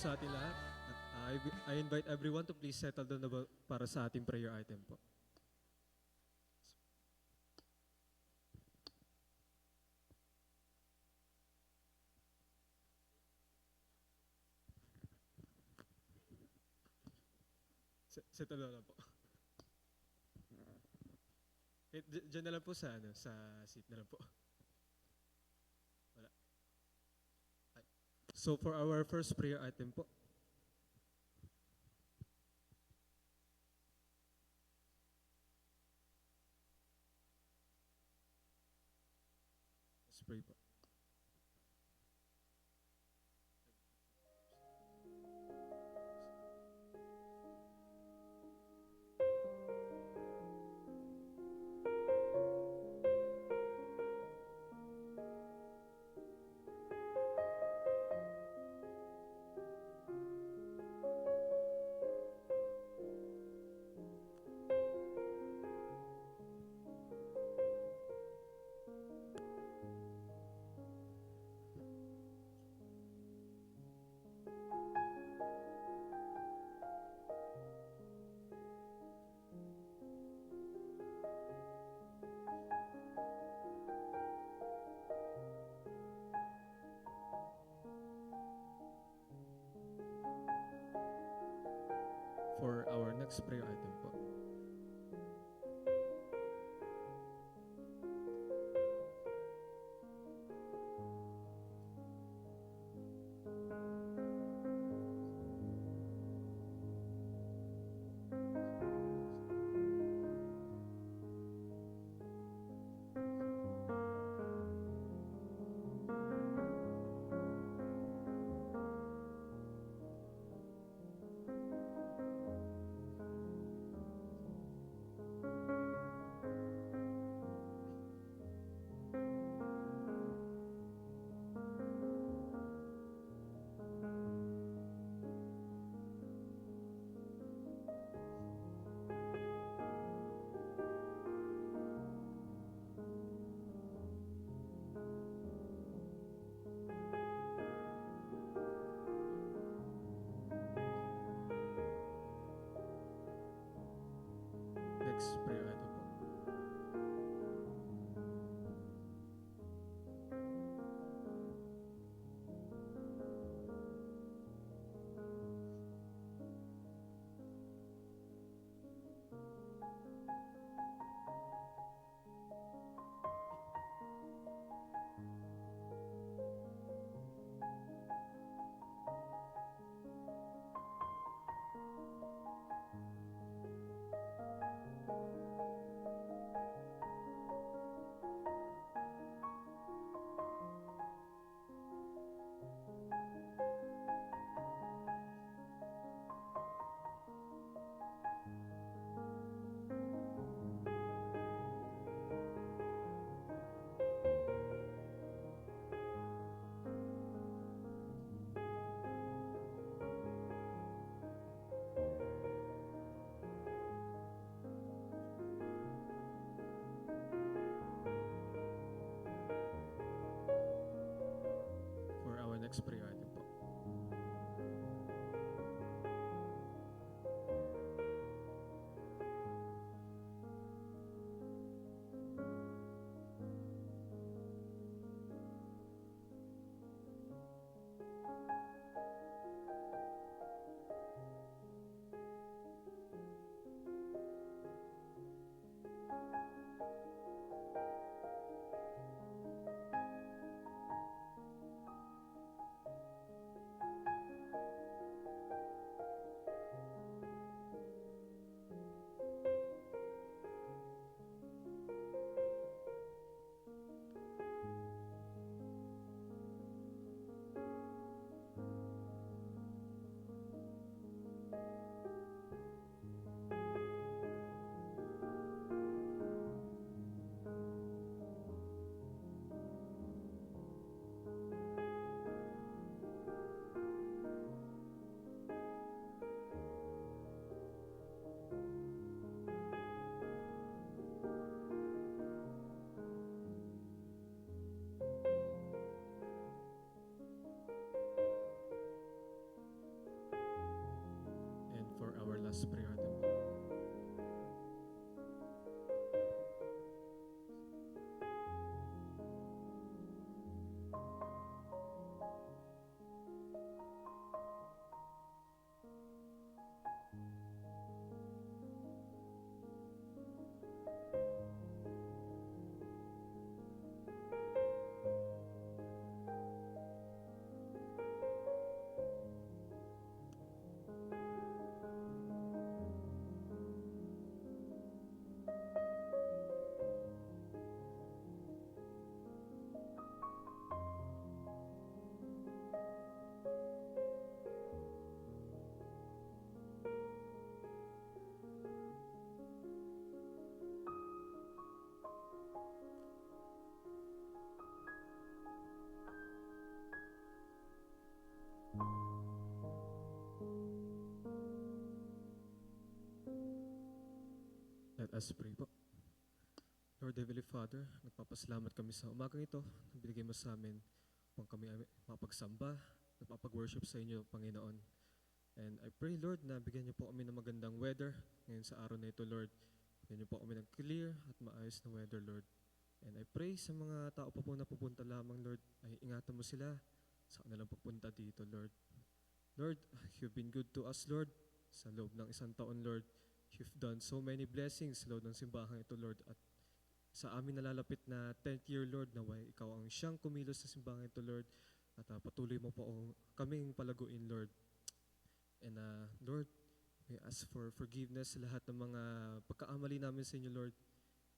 sa ating lahat. At I invite everyone to please settle down para sa ating prayer item po. Settle down lang po. Diyan na lang po sa seat na lang po. Wala. So for our first prayer item po, let's pray po. For our next prayer item po. us pray natin po. Let us pray po. Lord Heavenly Father, nagpapasalamat kami sa umagang ito na binigay mo sa amin upang kami ay mapagsamba at mapag-worship sa inyo, Panginoon. And I pray, Lord, na bigyan niyo po kami ng magandang weather ngayon sa araw na ito, Lord. Bigyan niyo po kami ng clear at maayos na weather, Lord. And I pray sa mga tao pa po na pupunta lamang, Lord, ay ingatan mo sila sa kanilang pagpunta dito, Lord. Lord, you've been good to us, Lord, sa loob ng isang taon, Lord. You've done so many blessings sa loob ng simbahan ito, Lord. At sa amin nalalapit na 10th year, Lord, naway ikaw ang siyang kumilos sa simbahan ito, Lord. At patuloy mo po kaming palaguin, Lord. And Lord, we ask for forgiveness sa lahat ng mga pagkaamali namin sa inyo, Lord.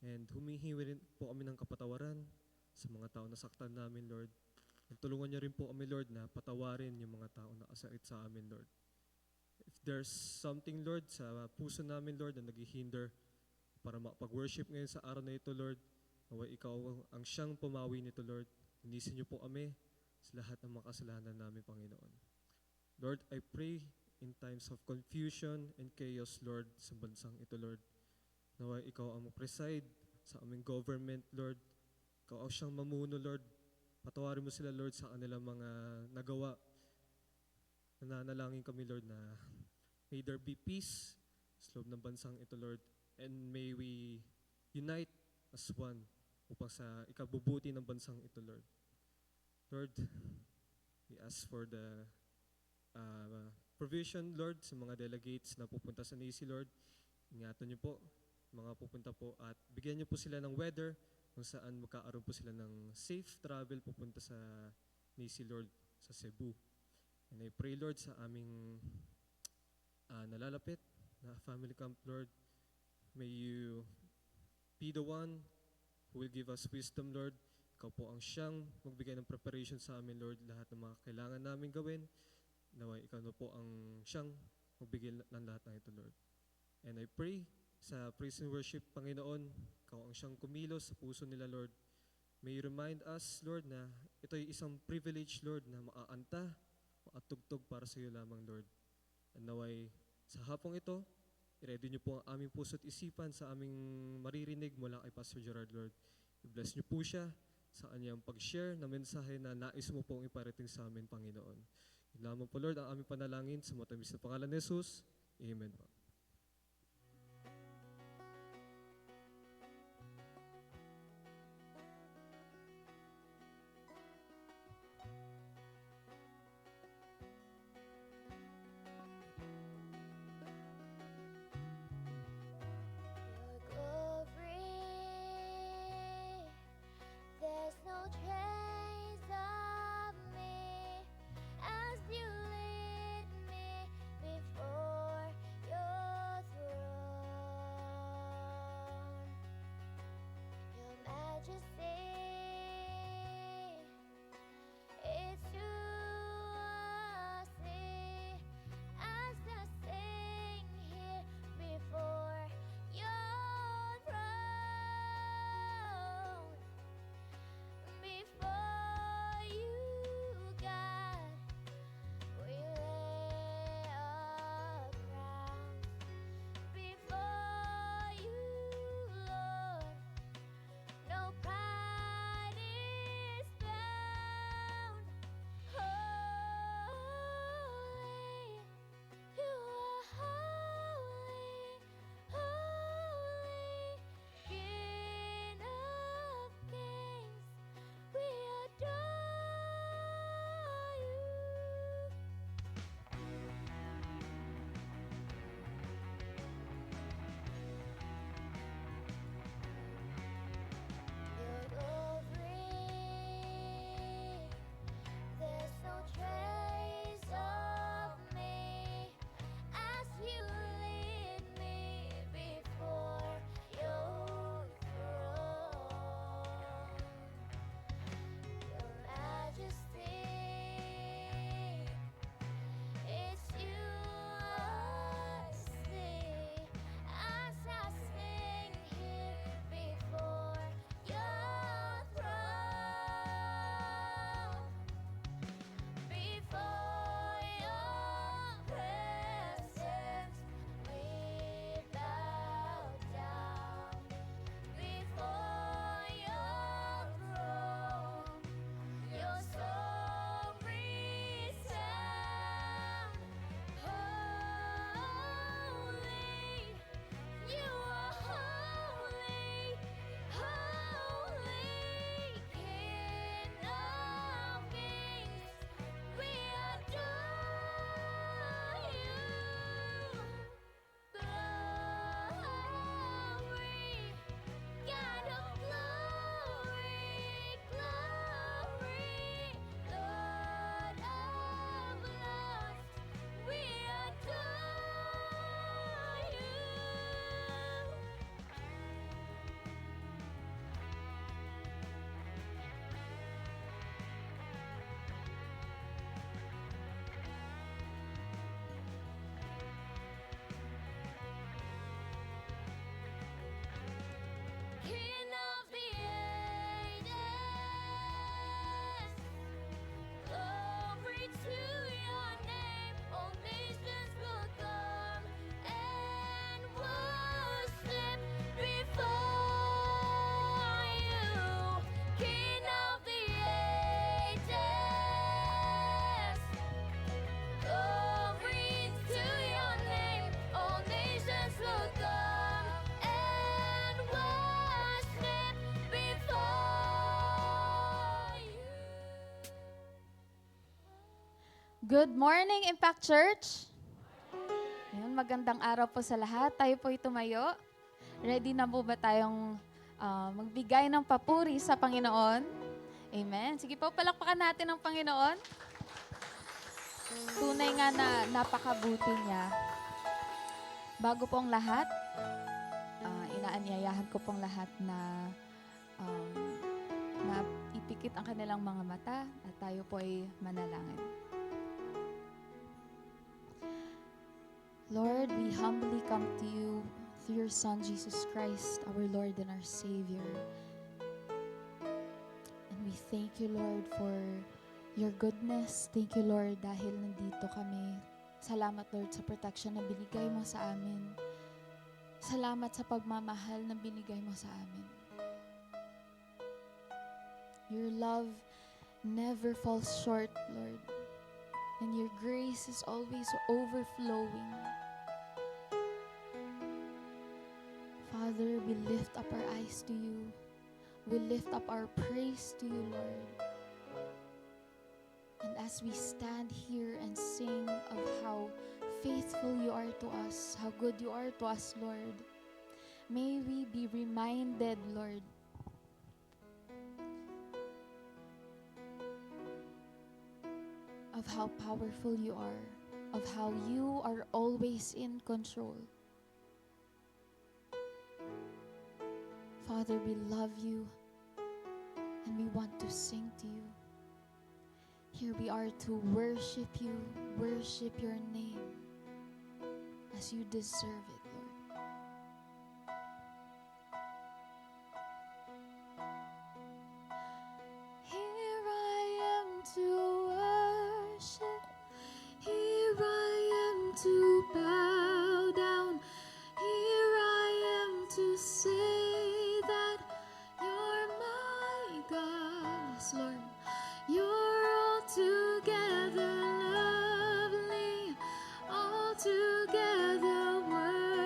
And humihiwi rin po kami ng kapatawaran sa mga tao na saktan namin, Lord. And tulungan niyo rin po kami, Lord, na patawarin yung mga tao na kasakit sa amin, Lord. If there's something, Lord, sa puso namin, Lord, na naghihinder para makapag-worship ngayon sa araw na ito, Lord, naway ikaw ang siyang pumawi nito, Lord. Linisin niyo po kami sa lahat ng mga kasalanan namin, Panginoon. Lord, I pray in times of confusion and chaos, Lord, sa bansang ito, Lord. Naway ikaw ang preside sa aming government, Lord. Ikaw ang siyang mamuno, Lord. Patawarin mo sila, Lord, sa kanilang mga nagawa. Nananalangin kami, Lord, na may there be peace sa loob ng bansang ito, Lord. And may we unite as one upang sa ikabubuti ng bansang ito, Lord. Lord, we ask for the provision, Lord, sa mga delegates na pupunta sa NACI, Lord. Ingatan niyo po, mga pupunta po, at bigyan niyo po sila ng weather kung saan magkaaroon po sila ng safe travel pupunta sa NACI, Lord, sa Cebu. And I pray, Lord, sa aming nalalapit na family camp, Lord, may you be the one who will give us wisdom, Lord. Ikaw po ang siyang magbigay ng preparation sa amin, Lord. Lahat ng mga kailangan namin gawin, naway ikaw na po ang siyang magbigay ng lahat ng ito, Lord. And I pray sa praise and worship, Panginoon, ikaw ang siyang kumilos sa puso nila, Lord. May you remind us, Lord, na ito ay isang privilege, Lord, na maaanta, maatugtog para sa iyo lamang, Lord. And naway, sa hapong ito, i-ready niyo po ang aming puso't isipan sa aming maririnig mula kay Pastor Gerard, Lord. I-bless niyo po siya sa kanyang pag-share na mensahe na nais mo pong iparating sa amin, Panginoon. Yun lamang po, Lord, ang aming panalangin sa matamis na pangalan ni Jesus. Amen po. There's no trace of me as you lead me before your Good morning, Impact Church! Ayun, magandang araw po sa lahat. Tayo po'y tumayo. Ready na po ba tayong magbigay ng papuri sa Panginoon? Amen. Sige po, palakpakan natin ang Panginoon. Tunay nga na napakabuti niya. Bago po ang lahat, inaanyayahan ko pong lahat na ipikit ang kanilang mga mata at tayo po ay manalangin. Lord, we humbly come to you through your Son, Jesus Christ, our Lord and our Savior. And we thank you, Lord, for your goodness. Thank you, Lord, dahil nandito kami. Salamat, Lord, sa protection na binigay mo sa amin. Salamat sa pagmamahal na binigay mo sa amin. Your love never falls short, Lord. And your grace is always overflowing. Father, we lift up our eyes to you. We lift up our praise to you, Lord. And as we stand here and sing of how faithful you are to us, how good you are to us, Lord, may we be reminded, Lord, of how powerful you are, of how you are always in control. Father, we love you and we want to sing to you. Here we are to worship you, worship your name as you deserve it, Lord. Here I am to worship. Here I am to bow down. Here I am to say that you're my God. Yes, Lord. You're altogether lovely, altogether worthy.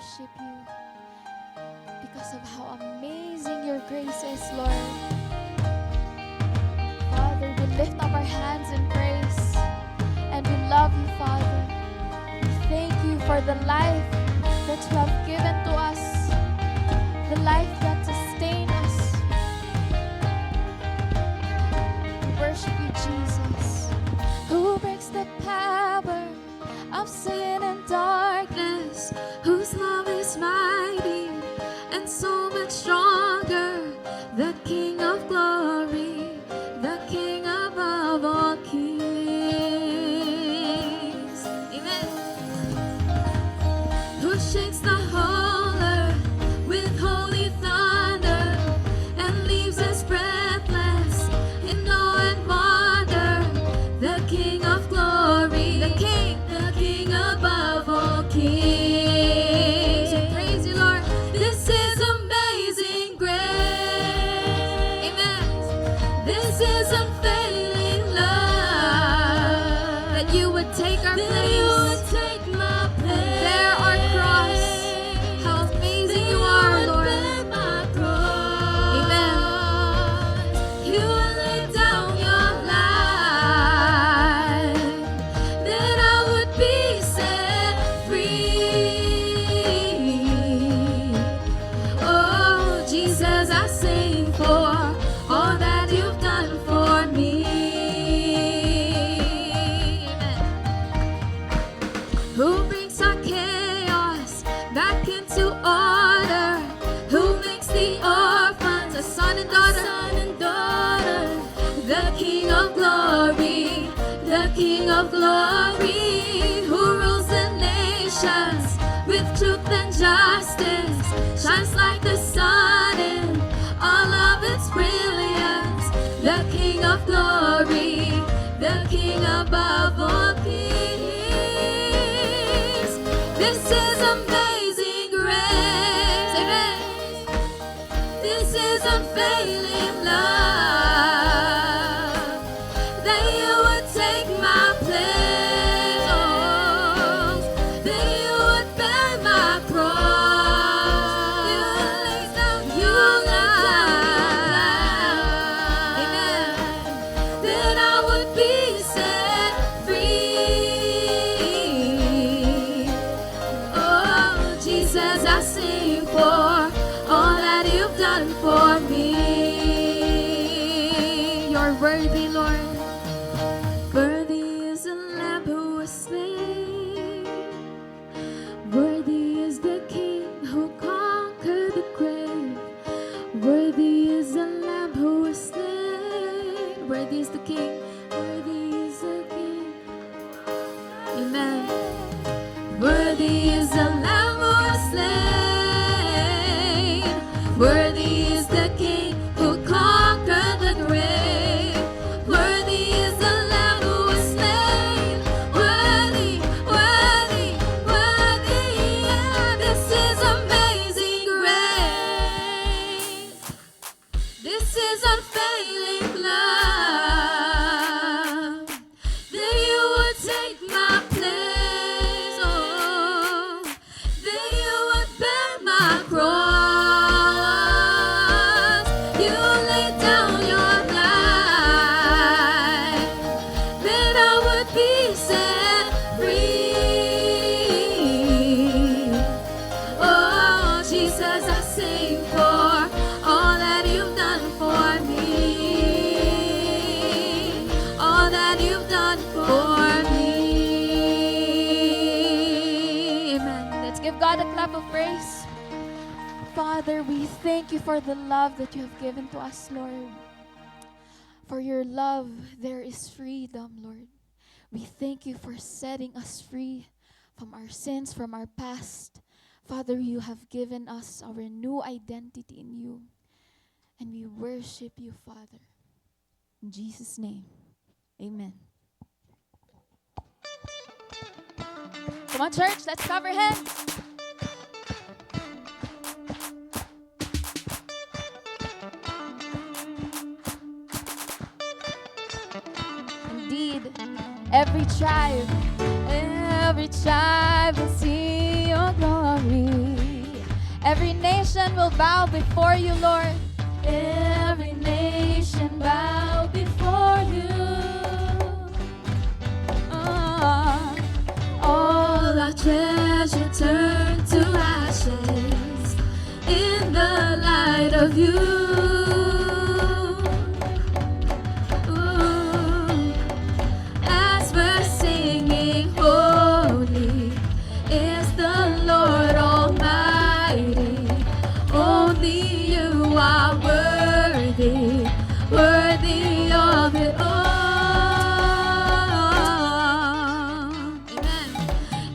worship you because of how amazing your grace is, Lord. Father, we lift up our hands in praise and we love you, Father. We thank you for the life that you have given to us, the life that sustains us. We worship you, Jesus. Who breaks the power of sin and darkness, whose love is mighty and so much stronger, the King of glory, the King above all kings. Amen. Who shakes the whole earth with holy thunder and leaves us breathless in awe and wonder, the King of glory, the King above all kings. We praise you, Lord. This is amazing grace. Amen. This is unfailing love. That you would take our place. That you would take my place. Bear our cross. How amazing you are, Lord. Amen. You will lay down your life, that I would be set free. Oh, Jesus, I sing for all that you've done for me. Amen. Who brings our chaos back into order? Who makes the orphans a son and daughter? The King of glory, the King of glory, who rules the nations with truth and justice, shines like the sun in all of its brilliance. The King of glory, the King above all kings. This is amazing grace. Amen. This is unfailing love, that you would take my place, oh, that you would bear my cross, you lay down your life, amen, that I would be set free. Oh, Jesus, I sing for all that you've done for me. You're worthy, Lord. Worthy is the Lamb who was slain. Worthy is the King who conquered the grave. Worthy is the Lamb who was slain. Worthy is the King. Worthy is the King. Amen. Worthy is the Lamb who was slain. Worthy is the King who conquered the grave. Worthy is the Lamb who was slain. Worthy, worthy, worthy. Yeah, this is amazing grace. This is unfailing love, that you would take my place, oh, that you would bear my cross, you lay down your life, that I would be set free. Oh, Jesus, I sing for all that you've done for me, all that you've done for me. Amen. Let's give God a clap of praise. Father, we thank you for the love that you have given to us, Lord. For your love, there is freedom, Lord. We thank you for setting us free from our sins, from our past. Father, you have given us our new identity in you. And we worship you, Father. In Jesus' name, amen. Come on, church, let's clap our hands. Indeed, every tribe will see your glory. Every nation will bow before you, Lord. Every nation bow before you. All our treasure turn to ashes in the light of you. Ooh. As we're singing, holy is the Lord Almighty. Only you are worthy, worthy of it all. Amen.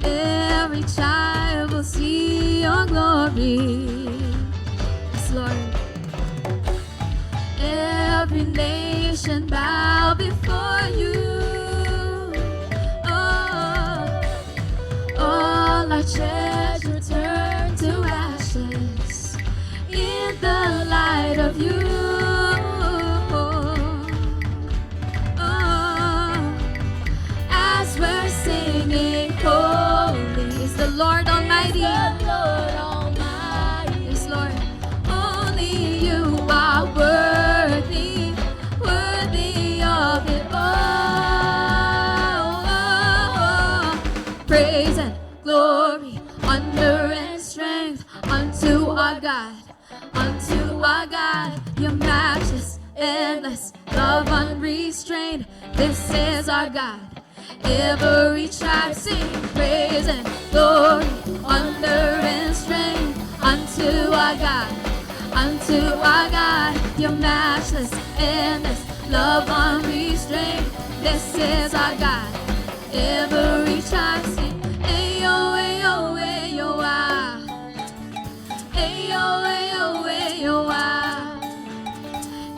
Every child will see your glory. Yes, Lord. Every nation bow before you. Oh, all our treasure turn to ashes in the light of you. Oh, as we're singing, holy is the Lord Almighty. Yes, Lord. Only you are worthy, worthy of it all. Praise and glory, honor and strength unto our God, unto our God. Your matchless, endless, love unrestrained. This is our God. Every tribe sing praise and glory, honor and strength unto our God, unto our God. Your matchless, endless, love unrestrained. This is our God. Every tribe sing, ayo, ayo, ayo, ah. Ayo, ayo, ayo, ah.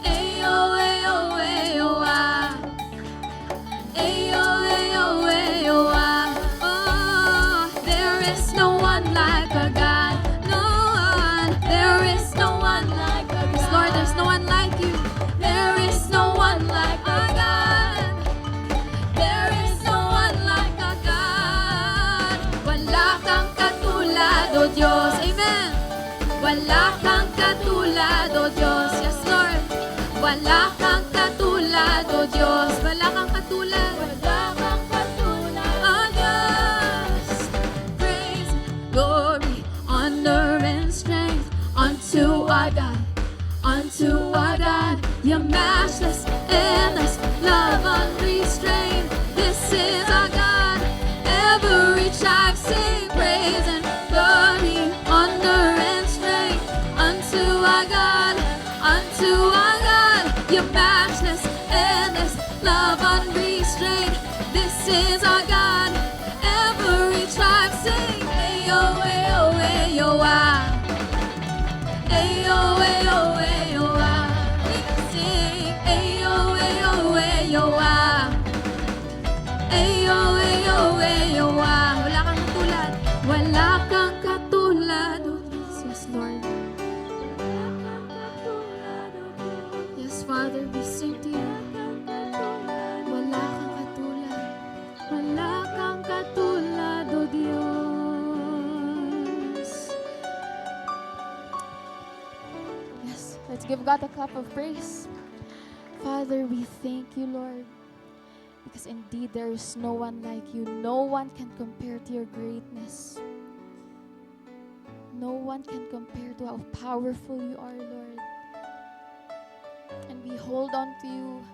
Ayo, ayo, ayo, ah. Ayo, ayo, ayo, ah. Oh, there is no one like our God. No one. There is no one like our God. Yes, Lord, there's no one like you. There is no one like our God. There is no one like our God. Wala kang katulad, O Diyos. Amen. Wala kang katulad, O Diyos. Yes, Lord. Wala kang katulad, O Diyos. Wala kang katulad. Wala kang katulad, O Diyos. Praise, glory, honor, and strength unto our God, unto our God. Your matchless, endless, love unrestrained. This is our God. Every child sing praise and glory, honor, and strength unto our God, unto our God. Your matchless, endless, love unrestrained. This is our God. Every tribe sing, ayo, ayo, ayo, ah. Ayo, ayo, ayo, ah. Sing, ayo, ayo, ayo, ah. Ayo, ayo, ayo, ah. Wala kang katulad. Wala kang katulad. Oh, yes, Lord. Yes, Father, we sing to you. Wala kang katulad. Wala kang katulad, O Diyos. Yes, let's give God a clap of praise. Father, we thank you, Lord, because indeed there is no one like you. No one can compare to your greatness. No one can compare to how powerful you are, Lord. And we hold on to you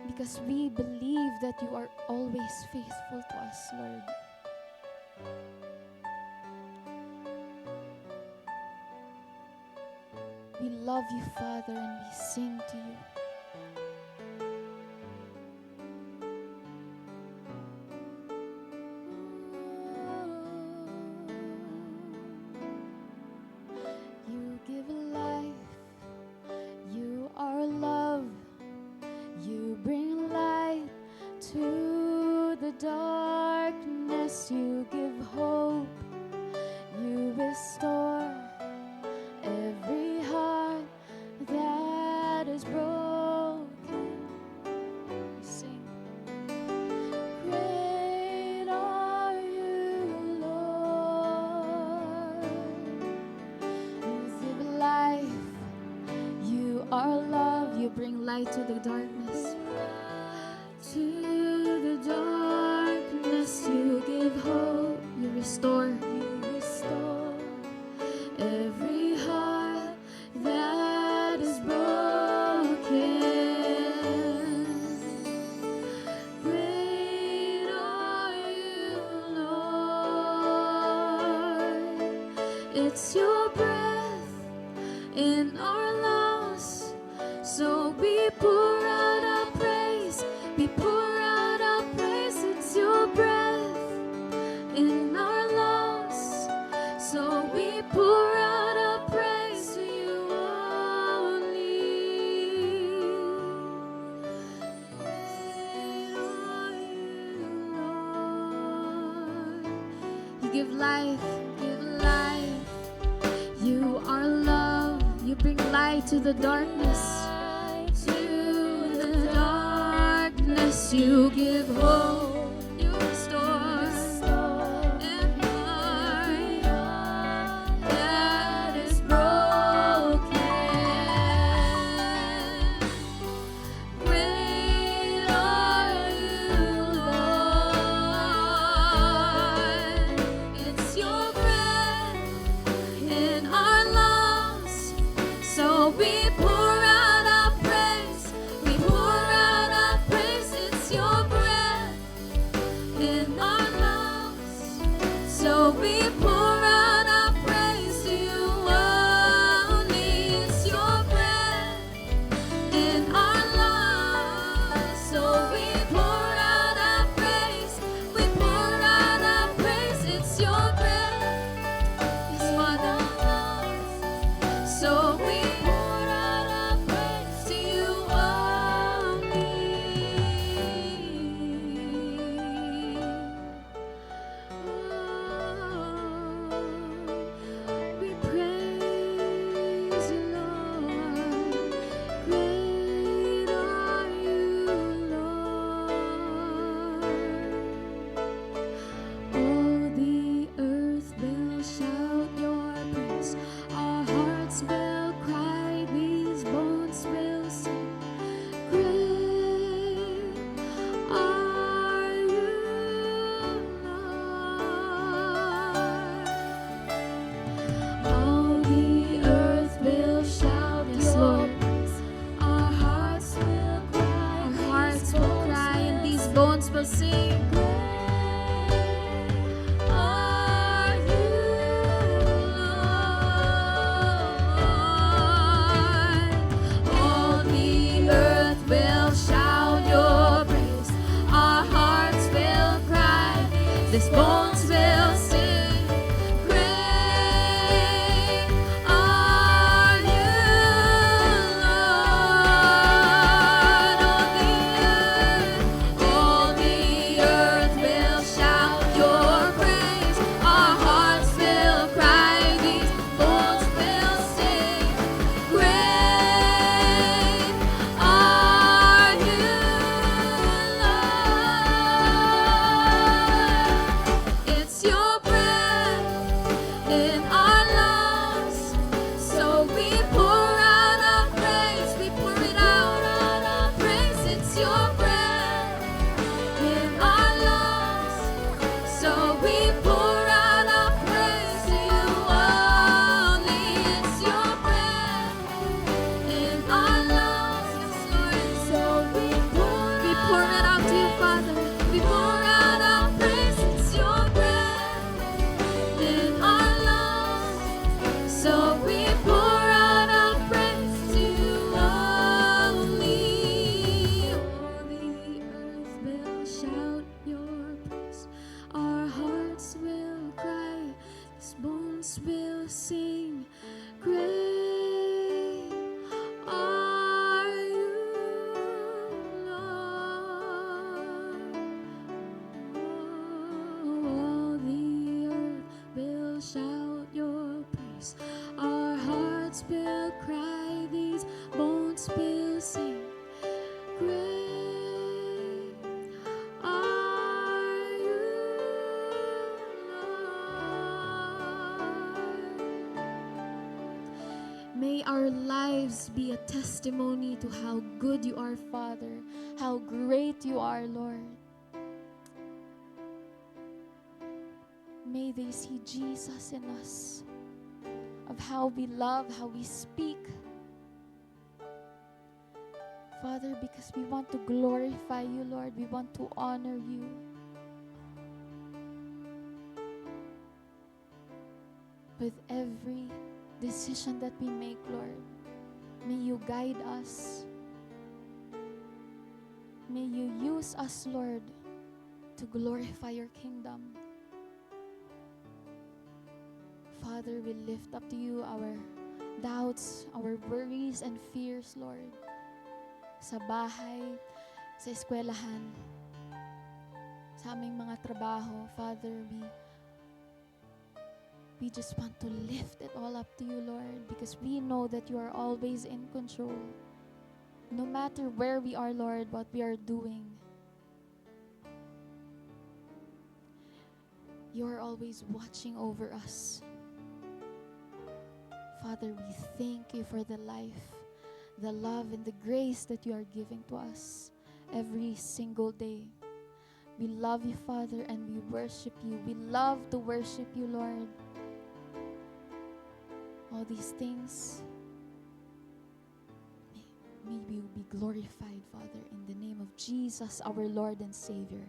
because we believe that you are always faithful to us, Lord. We love you, Father, and we sing to you. You give life, you are love, you bring light to the darkness, you give hope, you restore every heart that is broken. We sing. Great are you, Lord. light to the darkness. To the darkness, you give hope, you restore. Every heart that is broken. Great are you, Lord. It's your breath in our lungs, so we pour out our praise. We pour out our praise. It's your breath in our lungs, so we pour out our praise to you only. Great are you, Lord. You give life, give life. You are love. You bring light to the darkness. To the darkness, you give hope. You restore. Every heart that is broken. Great are you, Lord. It's your breath in our lungs, so we pour out our praise. We pour out our praise. It's your breath in our lungs, so we pour out our praise to you only. It's your breath in our lungs, so we pour out our praise. We pour out our praise. It's your breath, yes, Father. So we pour out our praise to you only. We praise you, Lord. Great are you, Lord. All the earth will shout your praise. Our hearts will cry, these bones will sing. Great are you, Lord. All the earth will shout your praise. Our hearts will cry, and these bones will sing. Are you, Lord? All the earth will shout your praise. Our hearts will cry, these bones will sing. Great are you, Lord. All the earth will shout your praise. Our hearts will cry, these bones will sing. Great are you, Lord. It's your breath in our lungs, so we pour out our praise. We pour it out, our praise. It's your breath in our lungs, so we pour out our praise to you only. It's your breath in our lungs, yes, Lord. So we pour it out to you, Father. We pour out our praise. It's your breath in our lungs, so we pour out our praise to you only. All the earth will shout your praise. Our hearts will cry, these bones will sing. Great are you, Lord. All the earth will shout your praise. Our hearts will cry, these bones will sing. Great are you, Lord. May May our lives be a testimony to how good you are, Father, how great you are, Lord. May they see Jesus in us, of how we love, how we speak. Father, because we want to glorify you, Lord, we want to honor you. With every decision that we make, Lord, may you guide us. May you use us, Lord, to glorify your kingdom. Father, we lift up to you our doubts, our worries and fears, Lord. Sa bahay, sa eskwelahan, sa aming mga trabaho, Father, we just want to lift it all up to you, Lord, because we know that you are always in control. No matter where we are, Lord, what we are doing, you are always watching over us. Father, we thank you for the life, the love, and the grace that you are giving to us every single day. We love you, Father, and we worship you. We love to worship you, Lord. All these things, may you be glorified, Father, in the name of Jesus, our Lord and Savior.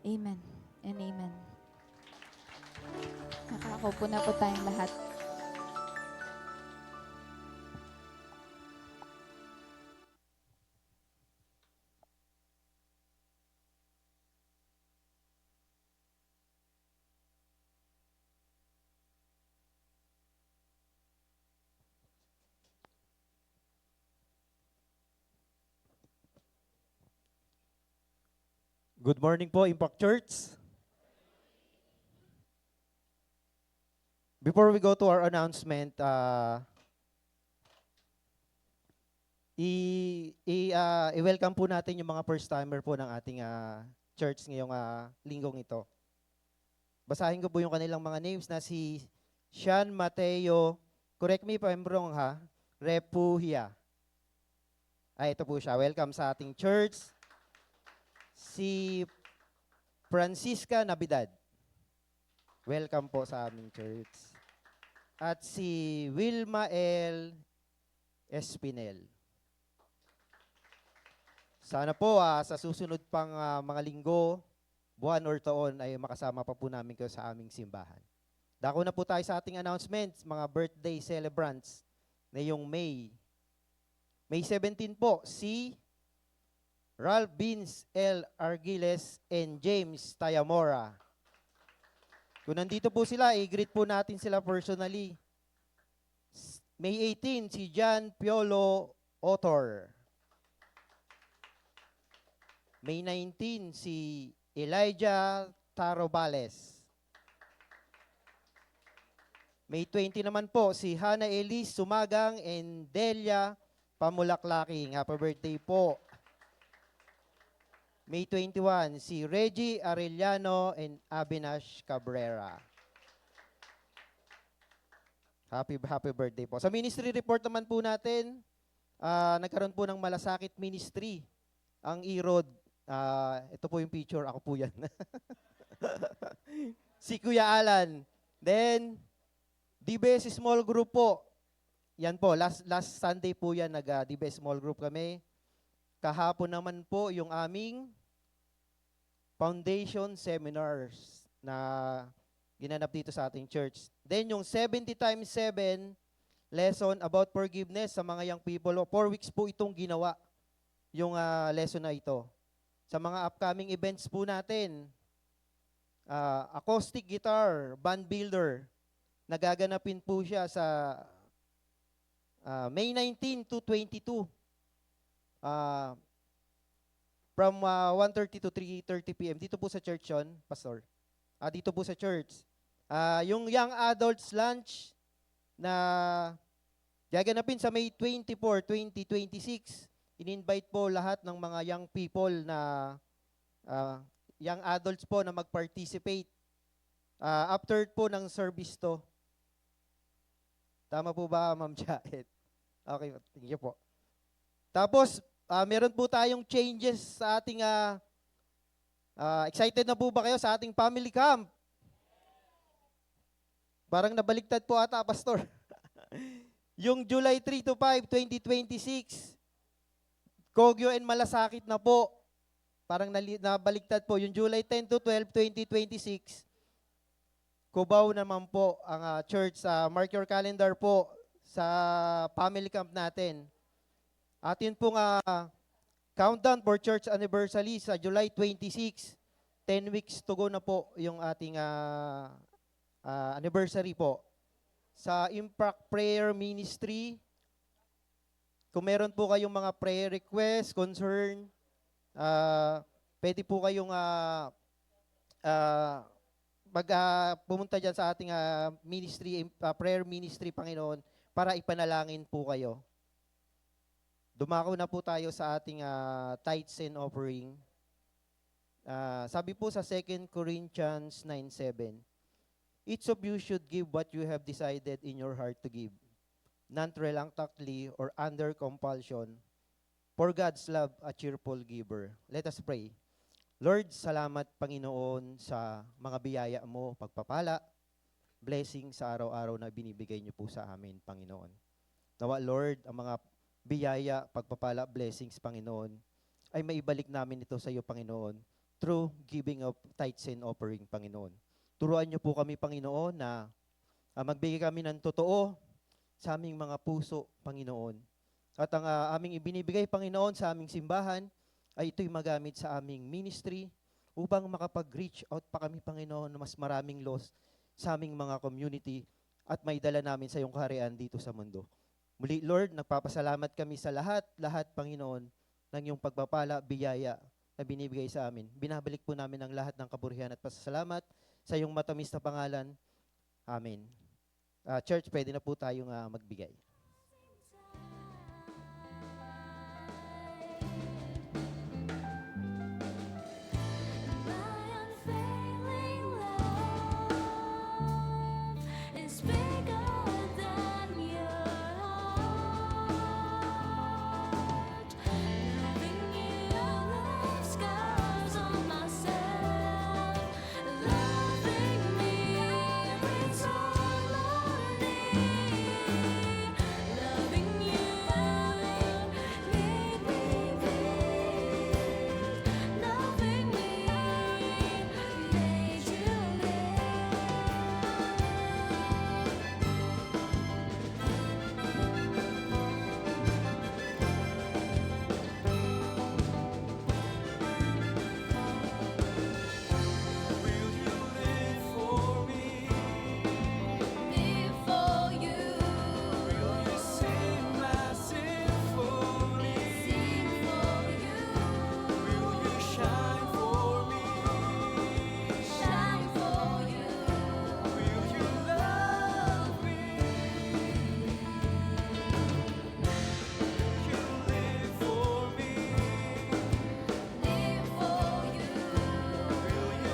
Amen and amen. Nakakaupo na po tayong lahat. Good morning po, Impact Church. Before we go to our announcement, i-welcome po natin yung mga first-timer po ng ating church ngayong linggong ito. Basahin ko po yung kanilang mga names na si Sean Mateo, correct me if I'm wrong ha, Repuhia. Ito po siya. Welcome sa ating church. Si Francisca Nabidad. Welcome po sa aming church. At si Wilma L. Espinel. Sana po sa susunod pang mga linggo, buwan or taon ay makasama pa po namin kayo sa aming simbahan. Dako na po tayo sa ating announcements, mga birthday celebrants ngayong May 17 po, si Ralph Beans L. Argiles and James Tayamora. Kung nandito po sila, i-greet po natin sila personally. May 18, si John Piolo Otor. May 19, si Elijah Tarobales. May 20 naman po, si Hannah Elise Sumagang and Delia Pamulaklaking. Happy birthday po. May 21, si Reggie Arellano and Abinash Cabrera. Happy birthday po. Sa ministry report naman po natin, nagkaroon po ng Malasakit Ministry, ang E-Road. Ito po yung picture, ako po yan. Si Kuya Alan. Then, DBS Small Group po. Yan po, last Sunday po yan, nag-DBS Small Group kami. Kahapon naman po yung aming foundation seminars na ginanap dito sa ating church. Then yung 70 times 7 lesson about forgiveness sa mga young people. 4 weeks po itong ginawa, yung lesson na ito. Sa mga upcoming events po natin, acoustic guitar, band builder, nagaganapin po siya sa May 19 to 22. From 1:30 to 3:30 p.m. Dito po sa church yun, Pastor. Dito po sa church. Yung Young Adults Lunch na gaganapin sa May 24, 2026. In-invite po lahat ng mga young people na young adults po na mag-participate. After po ng service to. Tama po ba, Ma'am Jaet? Okay, thank you po. Tapos, meron po tayong changes sa ating, excited na po ba kayo sa ating family camp? Parang nabaliktad po ata, Pastor. Yung July 3 to 5, 2026, Kogyo and Malasakit na po. Parang nabaliktad po. Yung July 10 to 12, 2026, Cubao naman po ang church. Mark your calendar po sa family camp natin. At yun pong countdown for church anniversary sa July 26. 10 weeks to go na po yung ating anniversary po. Sa Impact Prayer Ministry, kung meron po kayong mga prayer request, concern, pwede po kayong pumunta dyan sa ating ministry, prayer ministry, Panginoon, para ipanalangin po kayo. Dumako na po tayo sa ating tithes and offering. Sabi po sa 2 Corinthians 9:7, each of you should give what you have decided in your heart to give, not reluctantly or under compulsion, for God's love a cheerful giver. Let us pray. Lord, salamat Panginoon sa mga biyaya mo, pagpapala, blessing sa araw-araw na binibigay niyo po sa amin, Panginoon. Nawa Lord, ang mga biyaya, pagpapala, blessings, Panginoon, ay maibalik namin ito sa iyo, Panginoon, through giving of tithes and offering, Panginoon. Turuan niyo po kami, Panginoon, na magbigay kami ng totoo sa aming mga puso, Panginoon. At ang aming ibinibigay, Panginoon, sa aming simbahan, ay ito'y magamit sa aming ministry upang makapag-reach out pa kami, Panginoon, na mas maraming lost sa aming mga community at may dala namin sa iyong kaharian dito sa mundo. Muli, Lord, nagpapasalamat kami sa lahat, Panginoon, ng iyong pagpapala, biyaya na binibigay sa amin. Binabalik po namin ang lahat ng kaburihan at pasasalamat sa iyong matamis na pangalan. Amen. Church, pwede na po tayong magbigay. My unfailing love is bigger than your heart. Loving you left scars on myself. Loving me it's all I need. Loving you made me bleed. Loving me made you live. Live for you. Sing for you. Shine for you. Live for you.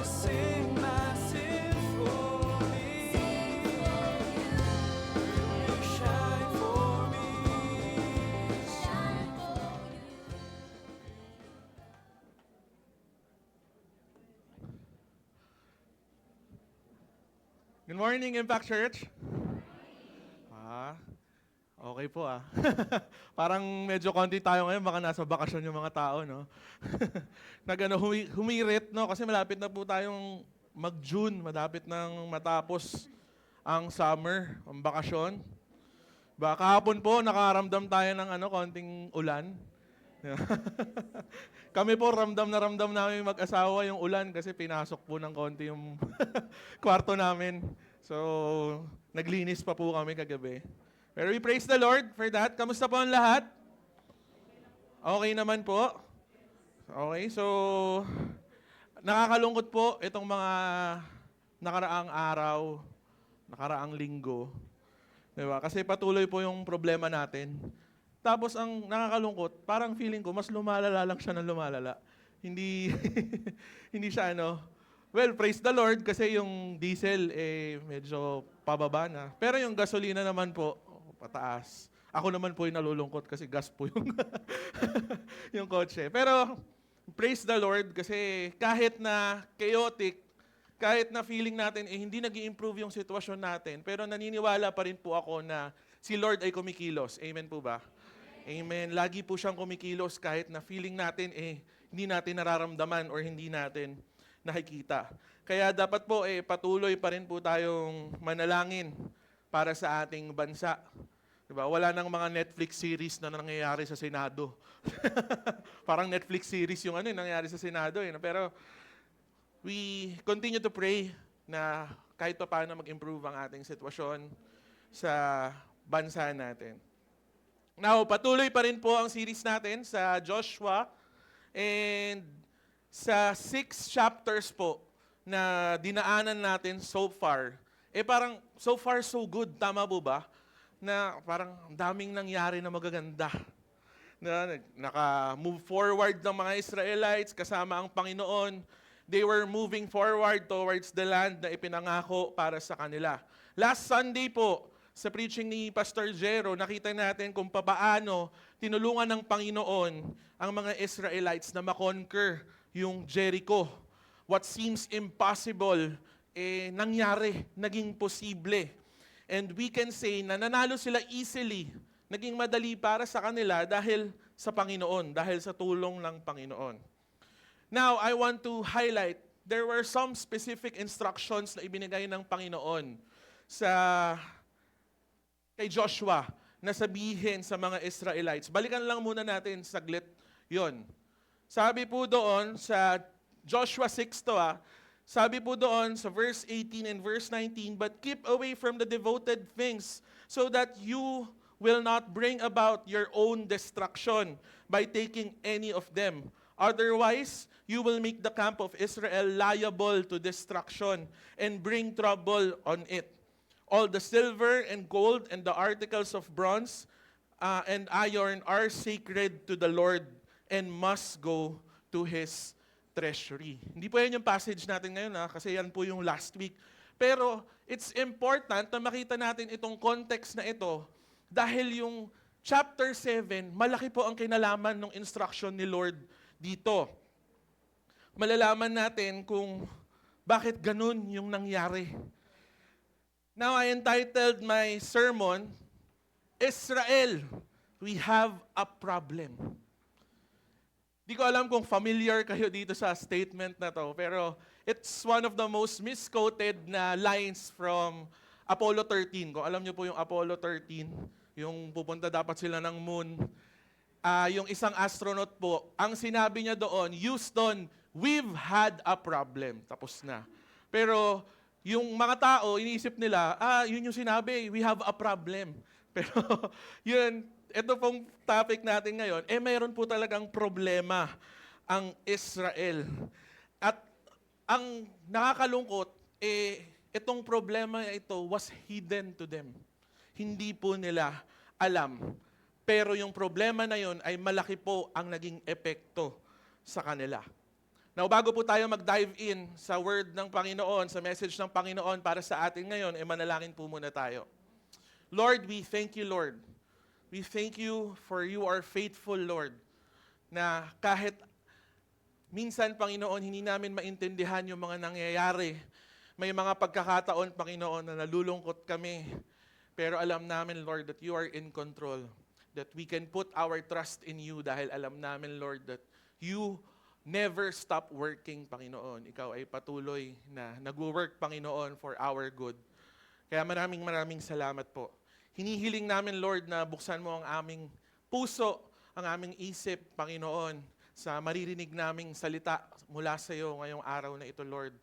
Sing for you. Shine for you. Good morning, Impact Church. Okay po Parang medyo konti tayo ngayon, baka nasa bakasyon yung mga tao, no? Humirit, no? Kasi malapit na po tayong mag-June, malapit nang matapos ang summer, ang bakasyon. Kahapon po, nakaramdam tayo ng konting ulan. Kami po, ramdam namin mag-asawa yung ulan kasi pinasok po ng konti yung kwarto namin. So, naglinis pa po kami kagabi. Pero we praise the Lord for that. Kamusta po ang lahat? Okay naman po. Okay, so, nakakalungkot po itong mga nakaraang araw, nakaraang linggo. Diba? Kasi patuloy po yung problema natin. Tapos ang nakakalungkot, parang feeling ko, mas lumalala lang siya ng lumalala. Hindi, hindi siya well, praise the Lord kasi yung diesel medyo pababa na. Pero yung gasolina naman po, pataas. Ako naman po yung nalulungkot kasi gas po yung, yung kotse. Pero praise the Lord kasi kahit na chaotic, kahit na feeling natin hindi nag improve yung sitwasyon natin, pero naniniwala pa rin po ako na si Lord ay kumikilos. Amen po ba? Amen. Lagi po siyang kumikilos kahit na feeling natin hindi natin nararamdaman or hindi natin nakikita. Kaya dapat po patuloy pa rin po tayong manalangin para sa ating bansa. Diba? Wala nang mga Netflix series na nangyayari sa Senado. Parang Netflix series yung nangyayari sa Senado. Pero we continue to pray na kahit pa paano mag-improve ang ating sitwasyon sa bansa natin. Now, patuloy pa rin po ang series natin sa Joshua and sa 6 chapters po na dinaanan natin so far. Parang so far so good, tama po ba? Na parang daming nangyari na magaganda. Na naka-move forward ng mga Israelites kasama ang Panginoon. They were moving forward towards the land na ipinangako para sa kanila. Last Sunday po, sa preaching ni Pastor Jero, nakita natin kung papaano tinulungan ng Panginoon ang mga Israelites na makonquer yung Jericho. What seems impossible, nangyari, naging posible. And we can say na nanalo sila easily, naging madali para sa kanila dahil sa Panginoon, dahil sa tulong ng Panginoon. Now, I want to highlight, there were some specific instructions na ibinigay ng Panginoon kay Joshua na sabihin sa mga Israelites. Balikan lang muna natin saglit yon. Sabi po doon sa Joshua 6 to sabi po doon sa verse 18 and verse 19, "But keep away from the devoted things so that you will not bring about your own destruction by taking any of them. Otherwise, you will make the camp of Israel liable to destruction and bring trouble on it. All the silver and gold and the articles of bronze and iron are sacred to the Lord and must go to His treasury." Hindi po yan yung passage natin ngayon kasi yan po yung last week. Pero it's important na makita natin itong context na ito dahil yung chapter 7, malaki po ang kinalaman ng instruction ni Lord dito. Malalaman natin kung bakit ganun yung nangyari. Now, I entitled my sermon, Israel, we have a problem. Di ko alam kung familiar kayo dito sa statement na to, pero it's one of the most misquoted na lines from Apollo 13. Kung alam niyo po yung Apollo 13, yung pupunta dapat sila ng moon, yung isang astronaut po, ang sinabi niya doon, "Houston, we've had a problem." Tapos na. Pero yung mga tao, iniisip nila, yun yung sinabi, we have a problem. Pero yun, ito pong topic natin ngayon, mayroon po talagang problema ang Israel. At ang nakakalungkot, itong problema ito was hidden to them. Hindi po nila alam. Pero yung problema na yun ay malaki po ang naging epekto sa kanila. Now, bago po tayo mag-dive in sa word ng Panginoon, sa message ng Panginoon para sa atin ngayon, manalangin po muna tayo. Lord, we thank you, Lord. We thank you for you are faithful, Lord, na kahit minsan, Panginoon, hindi namin maintindihan yung mga nangyayari. May mga pagkakataon, Panginoon, na nalulungkot kami. Pero alam namin, Lord, that you are in control. That we can put our trust in you dahil alam namin, Lord, that you never stop working, Panginoon. Ikaw ay patuloy na nag-work, Panginoon, for our good. Kaya maraming salamat po. Hinihiling namin, Lord, na buksan mo ang aming puso, ang aming isip, Panginoon, sa maririnig naming salita mula sa iyo ngayong araw na ito, Lord.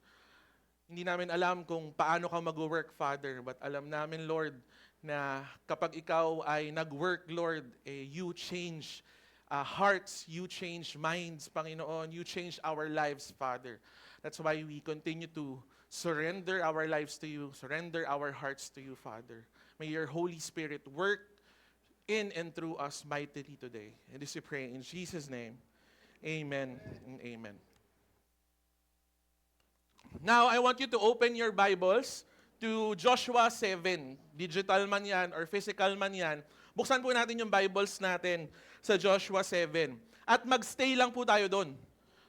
Hindi namin alam kung paano ka mag-work, Father, but alam namin, Lord, na kapag ikaw ay nag-work, Lord, you change hearts, you change minds, Panginoon, you change our lives, Father. That's why we continue to surrender our lives to you, surrender our hearts to you, Father. May your Holy Spirit work in and through us mightily today. And this we pray in Jesus' name. Amen and amen. Now, I want you to open your Bibles to Joshua 7. Digital man yan or physical man yan. Buksan po natin yung Bibles natin sa Joshua 7. At magstay lang po tayo doon.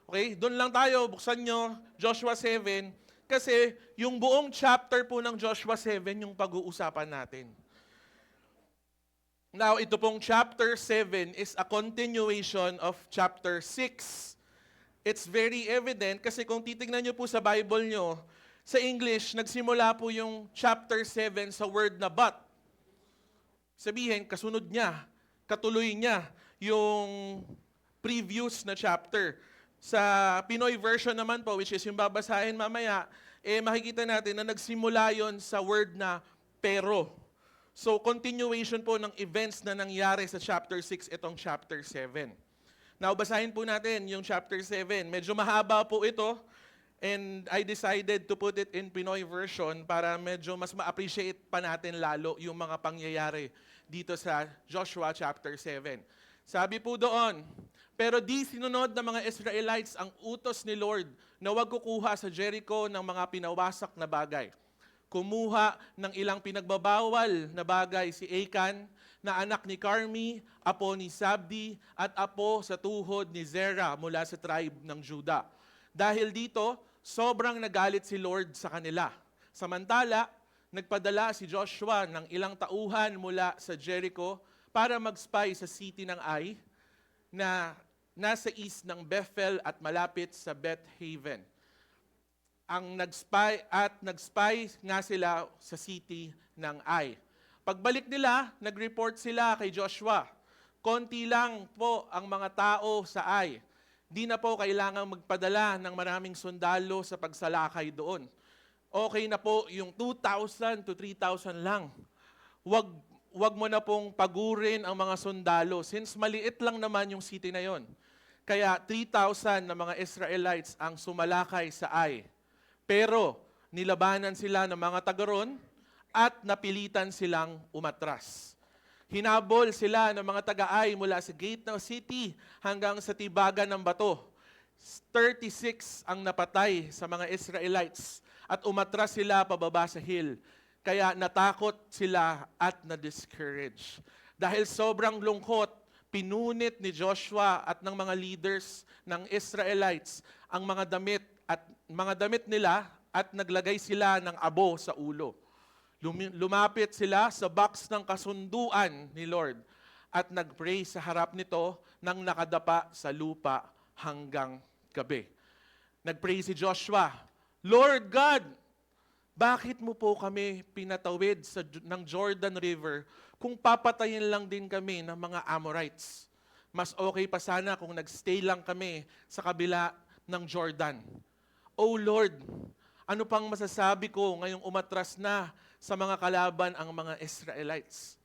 Okay? Doon lang tayo, buksan nyo, Joshua 7. Kasi yung buong chapter po ng Joshua 7 yung pag-uusapan natin. Now, ito pong chapter 7 is a continuation of chapter 6. It's very evident kasi kung titignan nyo po sa Bible nyo, sa English, nagsimula po yung chapter 7 sa word na but. Sabihin, kasunod niya, katuloy niya yung previous na chapter. Sa Pinoy version naman po, which is yung babasahin mamaya, makikita natin na nagsimula yon sa word na pero. So, continuation po ng events na nangyari sa chapter 6, itong chapter 7. Now, basahin po natin yung chapter 7. Medyo mahaba po ito, and I decided to put it in Pinoy version para medyo mas ma-appreciate pa natin lalo yung mga pangyayari dito sa Joshua chapter 7. Sabi po doon, pero di sinunod ng mga Israelites ang utos ni Lord na huwag kukuha sa Jericho ng mga pinawasak na bagay. Kumuha ng ilang pinagbabawal na bagay si Achan, na anak ni Carmi, apo ni Sabdi, at apo sa tuhod ni Zerah mula sa tribe ng Judah. Dahil dito, sobrang nagalit si Lord sa kanila. Samantala, nagpadala si Joshua ng ilang tauhan mula sa Jericho para mag-spy sa city ng Ai na nasa east ng Bethel at malapit sa Beth Haven. Nag-spy nga sila sa city ng Ai. Pagbalik nila, nag-report sila kay Joshua. Konti lang po ang mga tao sa Ai. Di na po kailangang magpadala ng maraming sundalo sa pagsalakay doon. Okay na po yung 2,000 to 3,000 lang. Wag mo na pong pagurin ang mga sundalo since maliit lang naman yung city na yon. Kaya 3,000 na mga Israelites ang sumalakay sa Ai. Pero nilabanan sila ng mga taga-ron at napilitan silang umatras. Hinabol sila ng mga taga-Ai mula sa gate ng city hanggang sa tibagan ng bato. 36 ang napatay sa mga Israelites at umatras sila pababa sa hill. Kaya natakot sila at na-discourage. Dahil sobrang lungkot, pinunit ni Joshua at ng mga leaders ng Israelites ang mga damit nila at naglagay sila ng abo sa ulo. Lumapit sila sa box ng kasunduan ni Lord at nagpray sa harap nito nang nakadapa sa lupa hanggang gabi. Nagpray si Joshua, Lord God, bakit mo po kami pinatawid ng Jordan River kung papatayin lang din kami ng mga Amorites? Mas okay pa sana kung nagstay lang kami sa kabila ng Jordan. O Lord, ano pang masasabi ko ngayong umatras na sa mga kalaban ang mga Israelites?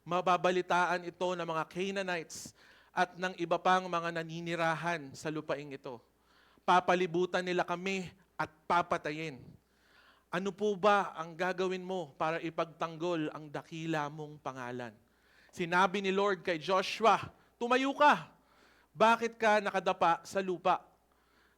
Mababalitaan ito ng mga Canaanites at ng iba pang mga naninirahan sa lupaing ito. Papalibutan nila kami at papatayin. Ano po ba ang gagawin mo para ipagtanggol ang dakila mong pangalan? Sinabi ni Lord kay Joshua, tumayo ka. Bakit ka nakadapa sa lupa?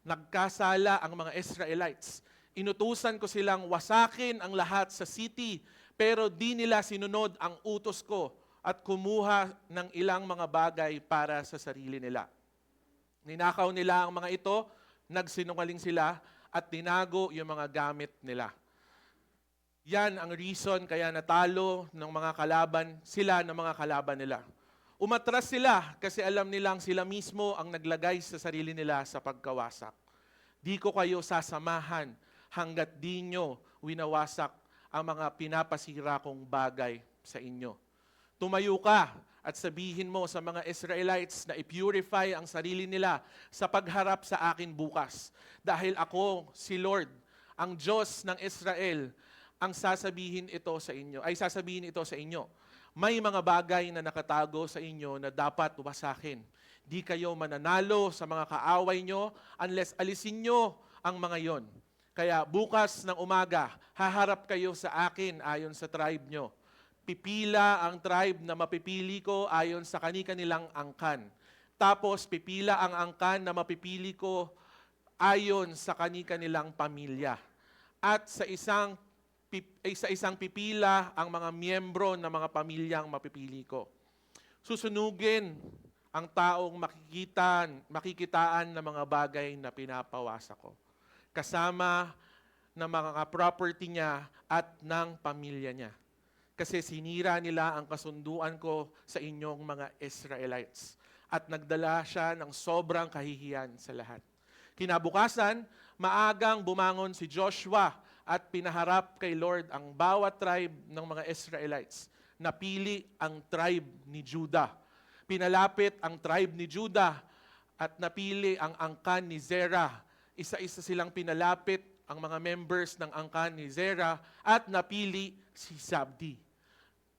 Nagkasala ang mga Israelites. Inutusan ko silang wasakin ang lahat sa city, pero di nila sinunod ang utos ko at kumuha ng ilang mga bagay para sa sarili nila. Ninakaw nila ang mga ito, nagsinungaling sila, at tinago yung mga gamit nila. Yan ang reason kaya natalo ng mga kalaban, sila ng mga kalaban nila. Umatras sila kasi alam nilang sila mismo ang naglagay sa sarili nila sa pagkawasak. Di ko kayo sasamahan hanggat di nyo winawasak ang mga pinapasira kong bagay sa inyo. Tumayo ka at sabihin mo sa mga Israelites na i-purify ang sarili nila sa pagharap sa akin bukas. Dahil ako, si Lord, ang Diyos ng Israel, ang sasabihin ito sa inyo. May mga bagay na nakatago sa inyo na dapat wasakin. Di kayo mananalo sa mga kaaway nyo unless alisin nyo ang mga yon. Kaya bukas ng umaga, haharap kayo sa akin ayon sa tribe nyo. Pipila ang tribe na mapipili ko ayon sa kani-kanilang angkan. Tapos pipila ang angkan na mapipili ko ayon sa kani-kanilang pamilya. At sa isang pipila ang mga miyembro ng mga pamilyang mapipili ko. Susunugin ang taong makikitaan ng mga bagay na pinapawasa ko. Kasama ng mga property niya at ng pamilya niya. Kasi sinira nila ang kasunduan ko sa inyong mga Israelites. At nagdala siya ng sobrang kahihiyan sa lahat. Kinabukasan, maagang bumangon si Joshua at pinaharap kay Lord ang bawat tribe ng mga Israelites. Napili ang tribe ni Judah. Pinalapit ang tribe ni Judah at napili ang angkan ni Zerah. Isa-isa silang pinalapit ang mga members ng angkan ni Zerah at napili si Zabdi.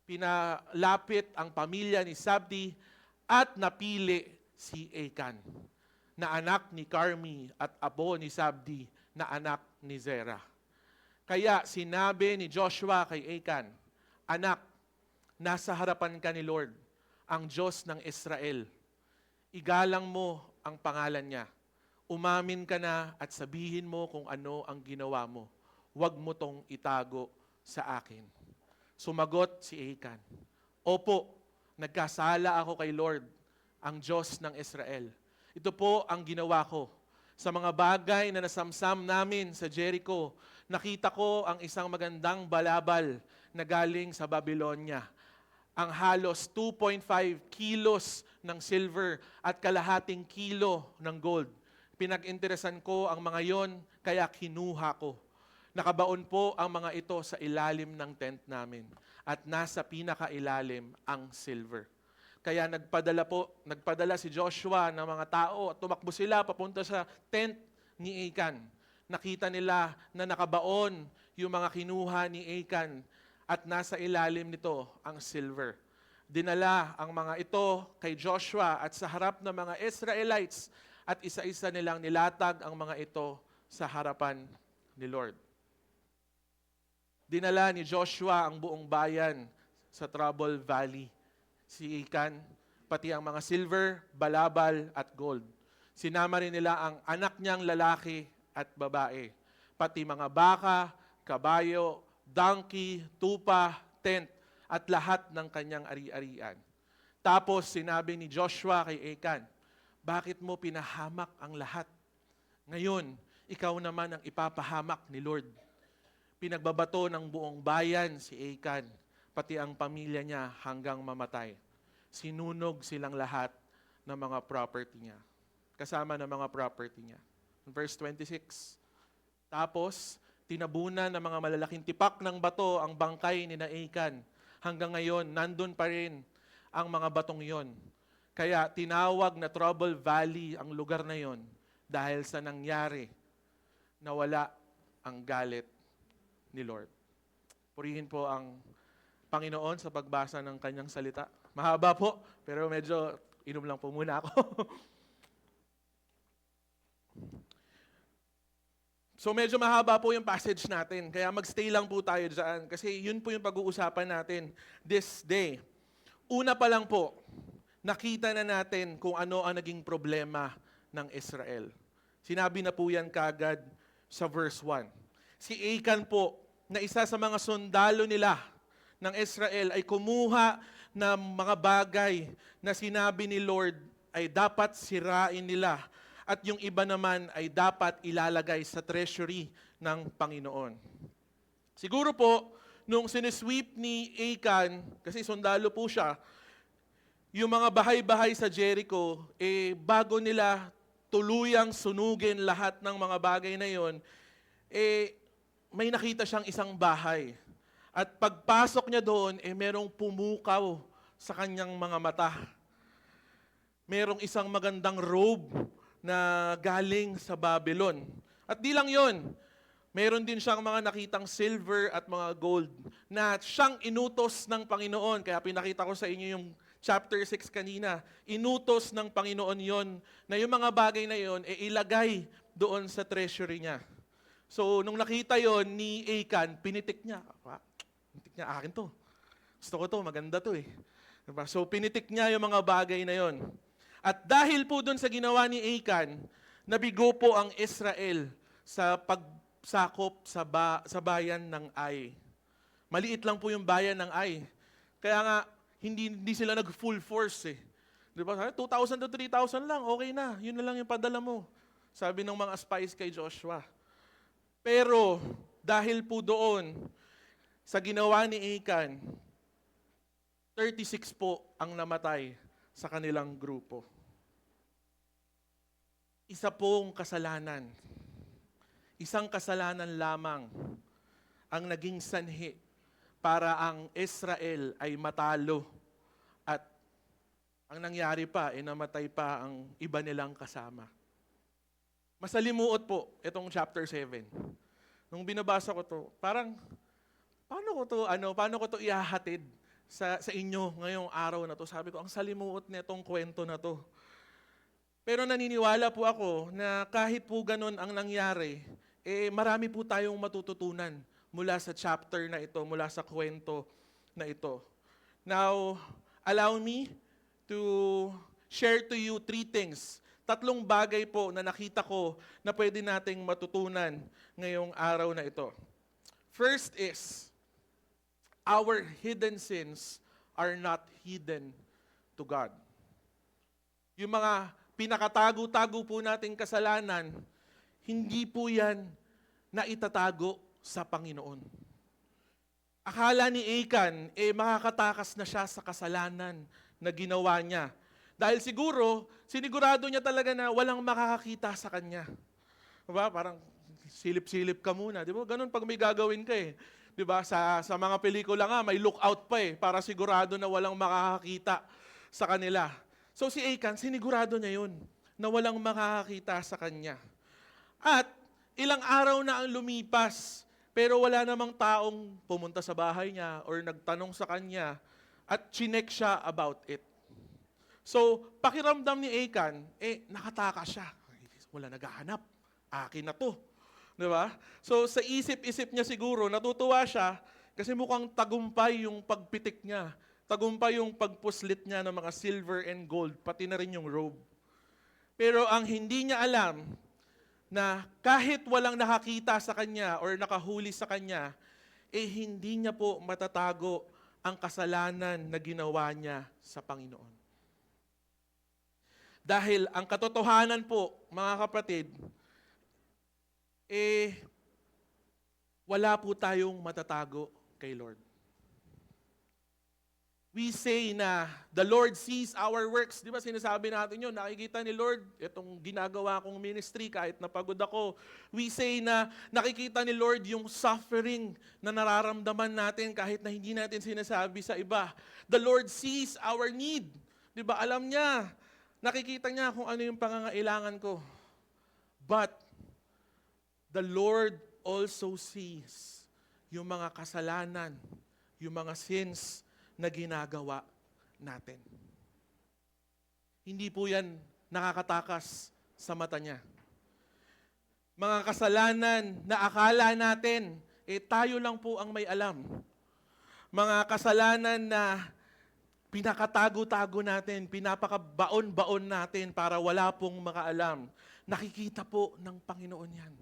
Pinalapit ang pamilya ni Zabdi at napili si Achan, na anak ni Carmi at apo ni Zabdi, na anak ni Zerah. Kaya sinabi ni Joshua kay Achan, "Anak, nasa harapan ka ni Lord, ang Diyos ng Israel. Igalang mo ang pangalan niya. Umamin ka na at sabihin mo kung ano ang ginawa mo. Huwag mo tong itago sa akin." Sumagot si Achan, "Opo, nagkasala ako kay Lord, ang Diyos ng Israel. Ito po ang ginawa ko. Sa mga bagay na nasamsam namin sa Jericho, nakita ko ang isang magandang balabal na galing sa Babylonia. Ang halos 2.5 kilos ng silver at kalahating kilo ng gold. Pinag-interesan ko ang mga yon, kaya kinuha ko. Nakabaon po ang mga ito sa ilalim ng tent namin at nasa pinakailalim ang silver. Kaya nagpadala si Joshua ng mga tao at tumakbo sila papunta sa tent ni Achan. Nakita nila na nakabaon yung mga kinuha ni Achan at nasa ilalim nito ang silver. Dinala ang mga ito kay Joshua at sa harap ng mga Israelites at isa-isa nilang nilatag ang mga ito sa harapan ni Lord. Dinala ni Joshua ang buong bayan sa Trouble Valley. Si Achan, pati ang mga silver, balabal at gold. Sinama rin nila ang anak niyang lalaki at babae. Pati mga baka, kabayo, donkey, tupa, tent, at lahat ng kanyang ari-arian. Tapos sinabi ni Joshua kay Achan, "Bakit mo pinahamak ang lahat? Ngayon, ikaw naman ang ipapahamak ni Lord." Pinagbabato ng buong bayan si Achan, pati ang pamilya niya hanggang mamatay. Sinunog silang lahat ng mga property niya. Kasama ng mga property niya. Verse 26. Tapos, tinabunan ng mga malalaking tipak ng bato ang bangkay ni Achan. Hanggang ngayon, nandun pa rin ang mga batong yon. Kaya tinawag na Trouble Valley ang lugar na yon dahil sa nangyari na wala ang galit ni Lord. Purihin po ang Panginoon sa pagbasa ng kanyang salita. Mahaba po, pero medyo inom lang po muna ako. So medyo mahaba po yung passage natin, kaya magstay lang po tayo dyan kasi yun po yung pag-uusapan natin this day. Una pa lang po, nakita na natin kung ano ang naging problema ng Israel. Sinabi na po yan kagad sa verse 1. Si Achan po, na isa sa mga sundalo nila ng Israel ay kumuha ng mga bagay na sinabi ni Lord ay dapat sirain nila at yung iba naman ay dapat ilalagay sa treasury ng Panginoon. Siguro po, nung sinisweep ni Achan, kasi sundalo po siya, yung mga bahay-bahay sa Jericho, bago nila tuluyang sunugin lahat ng mga bagay na yon, may nakita siyang isang bahay. At pagpasok niya doon, merong pumukaw sa kanyang mga mata. Merong isang magandang robe na galing sa Babylon. At di lang yon, meron din siyang mga nakitang silver at mga gold na siyang inutos ng Panginoon. Kaya pinakita ko sa inyo yung chapter 6 kanina. Inutos ng Panginoon yon na yung mga bagay na yon ilagay doon sa treasury niya. So, nung nakita yon ni Achan, pinitik niya. Pinitik niya, akin to. Gusto ko to, maganda to eh. Diba? So, pinitik niya yung mga bagay na yon. At dahil po dun sa ginawa ni Achan, nabigo po ang Israel sa pagsakop sa bayan ng Ai. Maliit lang po yung bayan ng Ai. Kaya nga, hindi sila nag-full force eh. Di ba? 2,000 to 3,000 lang, okay na. Yun na lang yung padala mo. Sabi ng mga spies kay Joshua. Pero dahil po doon, sa ginawa ni Achan, 36 po ang namatay sa kanilang grupo. Isa pong kasalanan. Isang kasalanan lamang ang naging sanhi para ang Israel ay matalo at ang nangyari pa, namatay pa ang iba nilang kasama. Masalimuot po itong chapter 7. Nung binabasa ko to, parang paano ko to ihahatid sa inyo ngayong araw na to? Sabi ko, ang salimuot nitong kwento na to. Pero naniniwala po ako na kahit po ganun ang nangyari, marami po tayong matututunan mula sa chapter na ito, mula sa kwento na ito. Now, allow me to share to you 3 things. 3 bagay po na nakita ko na pwede nating matutunan ngayong araw na ito. First is, our hidden sins are not hidden to God. Yung mga pinakatago-tago po nating kasalanan, hindi po yan na itatago sa Panginoon. Akala ni Achan, makakatakas na siya sa kasalanan na ginawa niya. Dahil siguro, sinigurado niya talaga na walang makakakita sa kanya. Diba? Parang silip-silip ka muna. Diba? Ganun pag may gagawin ka eh. Diba? Sa mga pelikula nga, may lookout pa para sigurado na walang makakakita sa kanila. So si Achan, sinigurado niya yun, na walang makakakita sa kanya. At ilang araw na ang lumipas, pero wala namang taong pumunta sa bahay niya or nagtanong sa kanya at chinek siya about it. So, pakiramdam ni Achan, nakatakas siya. Wala naghahanap. Akin na to. Di ba? So, sa isip-isip niya siguro, natutuwa siya kasi mukhang tagumpay yung pagpitik niya. Tagumpay yung pagpuslit niya ng mga silver and gold, pati na rin yung robe. Pero ang hindi niya alam, na kahit walang nakakita sa kanya or nakahuli sa kanya, hindi niya po matatago ang kasalanan na ginawa niya sa Panginoon. Dahil ang katotohanan po, mga kapatid, wala po tayong matatago kay Lord. We say na the Lord sees our works. Di ba sinasabi natin yun? Nakikita ni Lord, itong ginagawa kong ministry kahit napagod ako. We say na nakikita ni Lord yung suffering na nararamdaman natin kahit na hindi natin sinasabi sa iba. The Lord sees our need. Di ba? Alam niya. Nakikita niya kung ano yung pangangailangan ko. But the Lord also sees yung mga kasalanan, yung mga sins na ginagawa natin. Hindi po yan nakakatakas sa mata niya. Mga kasalanan na akala natin, tayo lang po ang may alam. Mga kasalanan na pinakatago-tago natin, pinapakabaon-baon natin para wala pong makaalam. Nakikita po ng Panginoon yan.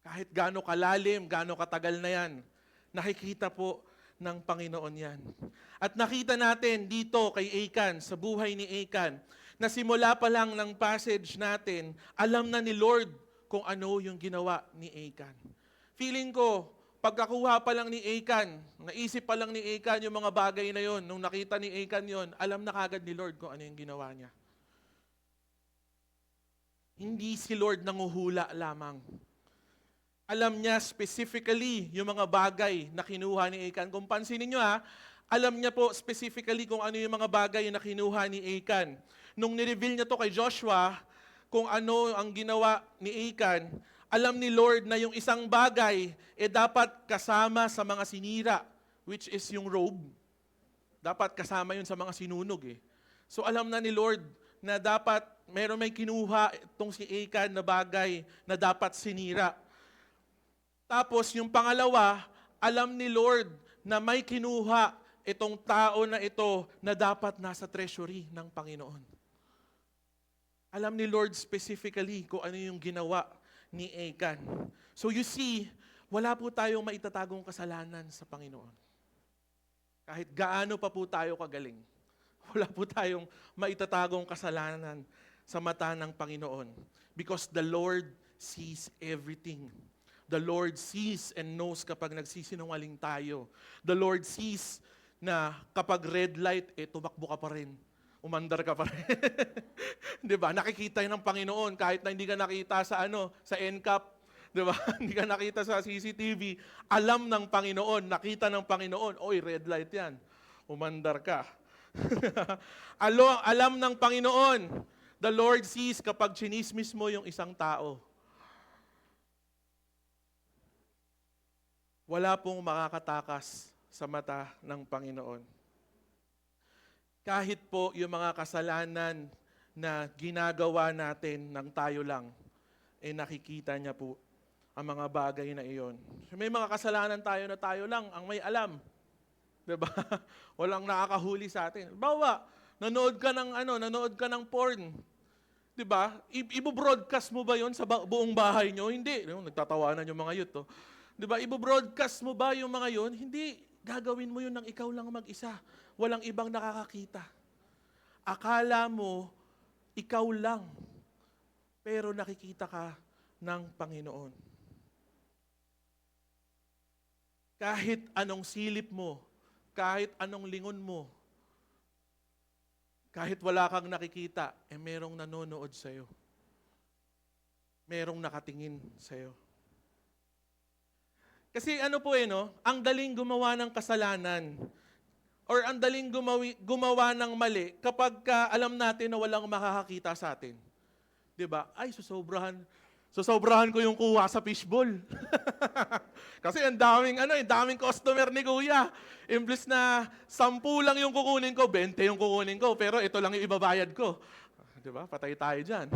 Kahit gaano kalalim, gaano katagal na yan, nakikita po ng Panginoon yan. At nakita natin dito kay Achan, sa buhay ni Achan, na simula pa lang ng passage natin, alam na ni Lord kung ano yung ginawa ni Achan. Feeling ko, pagkakuha pa lang ni Achan, naisip pa lang ni Achan yung mga bagay na yon, nung nakita ni Achan yon, alam na kagad ni Lord kung ano yung ginawa niya. Hindi si Lord nanguhula lamang. Alam niya specifically yung mga bagay na kinuha ni Achan. Kung pansinin niyo alam niya po specifically kung ano yung mga bagay na kinuha ni Achan. Nung nireveal niya to kay Joshua, kung ano ang ginawa ni Achan, alam ni Lord na yung isang bagay dapat kasama sa mga sinira, which is yung robe. Dapat kasama yun sa mga sinunog So alam na ni Lord na dapat may kinuha itong si Achan na bagay na dapat sinira. Tapos yung pangalawa, alam ni Lord na may kinuha itong tao na ito na dapat nasa treasury ng Panginoon. Alam ni Lord specifically kung ano yung ginawa ni Achan. So you see, wala po tayong maitatagong kasalanan sa Panginoon. Kahit gaano pa po tayo kagaling, wala po tayong maitatagong kasalanan sa mata ng Panginoon. Because the Lord sees everything. The Lord sees and knows kapag nagsisinungaling tayo. The Lord sees na kapag red light, tumakbo ka pa rin. Umandar ka pa rin. 'Di ba? Nakikita 'yan ng Panginoon kahit na hindi ka nakita sa sa NCAP, 'di ba? Hindi ka nakita sa CCTV, alam ng Panginoon, nakita ng Panginoon, oy, red light 'yan. Umandar ka. Alam ng Panginoon, the Lord sees kapag chinismis mo yung isang tao. Wala pong makakatakas sa mata ng Panginoon. Kahit po yung mga kasalanan na ginagawa natin ng tayo lang, nakikita niya po ang mga bagay na iyon. May mga kasalanan tayo na tayo lang ang may alam. Diba? Walang nakakahuli sa atin. Bawa, nanood ka ng porn. Diba? Ibo-broadcast mo ba yon sa buong bahay nyo? Hindi. Nagtatawanan yung mga youth. Diba? Ibo-broadcast mo ba yung mga yon? Hindi. Gagawin mo yun ng ikaw lang mag-isa. Walang ibang nakakakita. Akala mo, ikaw lang. Pero nakikita ka ng Panginoon. Kahit anong silip mo, kahit anong lingon mo, kahit wala kang nakikita, merong nanonood sa'yo. Merong nakatingin sa'yo. Kasi ang daling gumawa ng kasalanan or ang daling gumawa ng mali kapag alam natin na walang makakakita sa atin. 'Di ba? Ay, susobrahan ko yung kuha sa fishbowl. Kasi ang daming customer ni Kuya. Imbes na 10 lang yung kukunin ko, 20 yung kukunin ko, pero ito lang yung ibabayad ko. 'Di ba? Patay tayo diyan.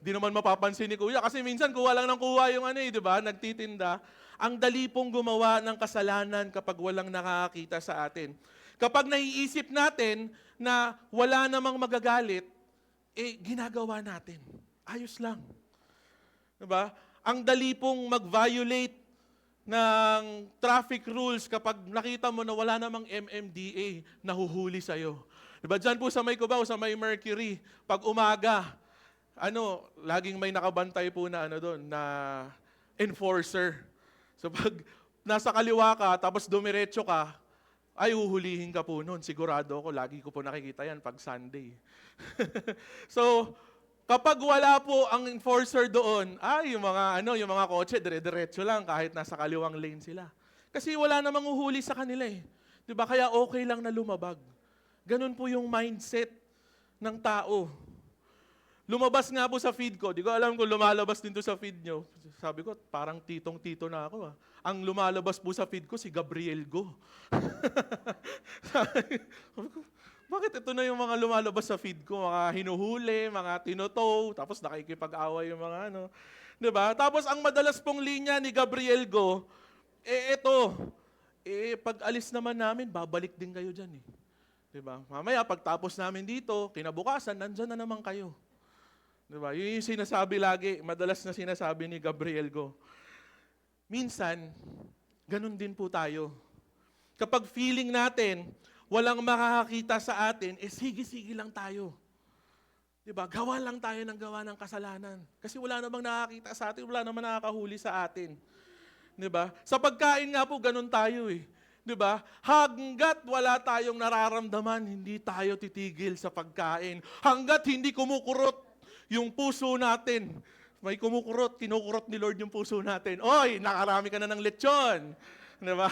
Di naman mapapansin ni Kuya kasi minsan kuha lang ng kuha yung 'di ba? Nagtitinda. Ang dali pong gumawa ng kasalanan kapag walang nakakakita sa atin. Kapag naiisip natin na wala namang magagalit, ginagawa natin. Ayos lang. Diba? Ang dali pong mag-violate ng traffic rules kapag nakita mo na wala namang MMDA, nahuhuli sa'yo. Diba? Diyan po sa may Cubao, sa may Mercury, pag umaga, laging may nakabantay po na doon, na enforcer. So pag nasa kaliwa ka, tapos dumiretso ka, ay uhulihin ka po noon. Sigurado ako, lagi ko po nakikita yan pag Sunday. So, kapag wala po ang enforcer doon, yung mga kotse, dire-diretso lang kahit nasa kaliwang lane sila. Kasi wala namang uhuli sa kanila 'Di ba? Kaya okay lang na lumabag. Ganun po yung mindset ng tao. Lumabas nga po sa feed ko. Di ko alam kung lumalabas din to sa feed nyo. Sabi ko, parang titong-tito na ako. Ang lumalabas po sa feed ko, si Gabriel Go. Sabi ko, bakit ito na yung mga lumalabas sa feed ko? Mga hinuhuli, mga tinotow, tapos nakikipag-away yung mga Diba? Tapos ang madalas pong linya ni Gabriel Go, pag alis naman namin, babalik din kayo dyan . Diba? Mamaya, pagtapos namin dito, kinabukasan, nandyan na naman kayo. Diba? Yun yung sinasabi lagi, madalas na sinasabi ni Gabriel Go. Minsan, ganun din po tayo. Kapag feeling natin, walang makakakita sa atin, sige-sige lang tayo. Diba? Gawa lang tayo ng gawa ng kasalanan. Kasi wala namang nakakita sa atin, wala namang nakakahuli sa atin. Diba? Sa pagkain nga po, ganun tayo . Diba? Hanggat wala tayong nararamdaman, hindi tayo titigil sa pagkain. Hanggat hindi kumukurot yung puso natin. May kinukurot ni Lord yung puso natin. Oy, nakarami ka na ng lechon. Diba?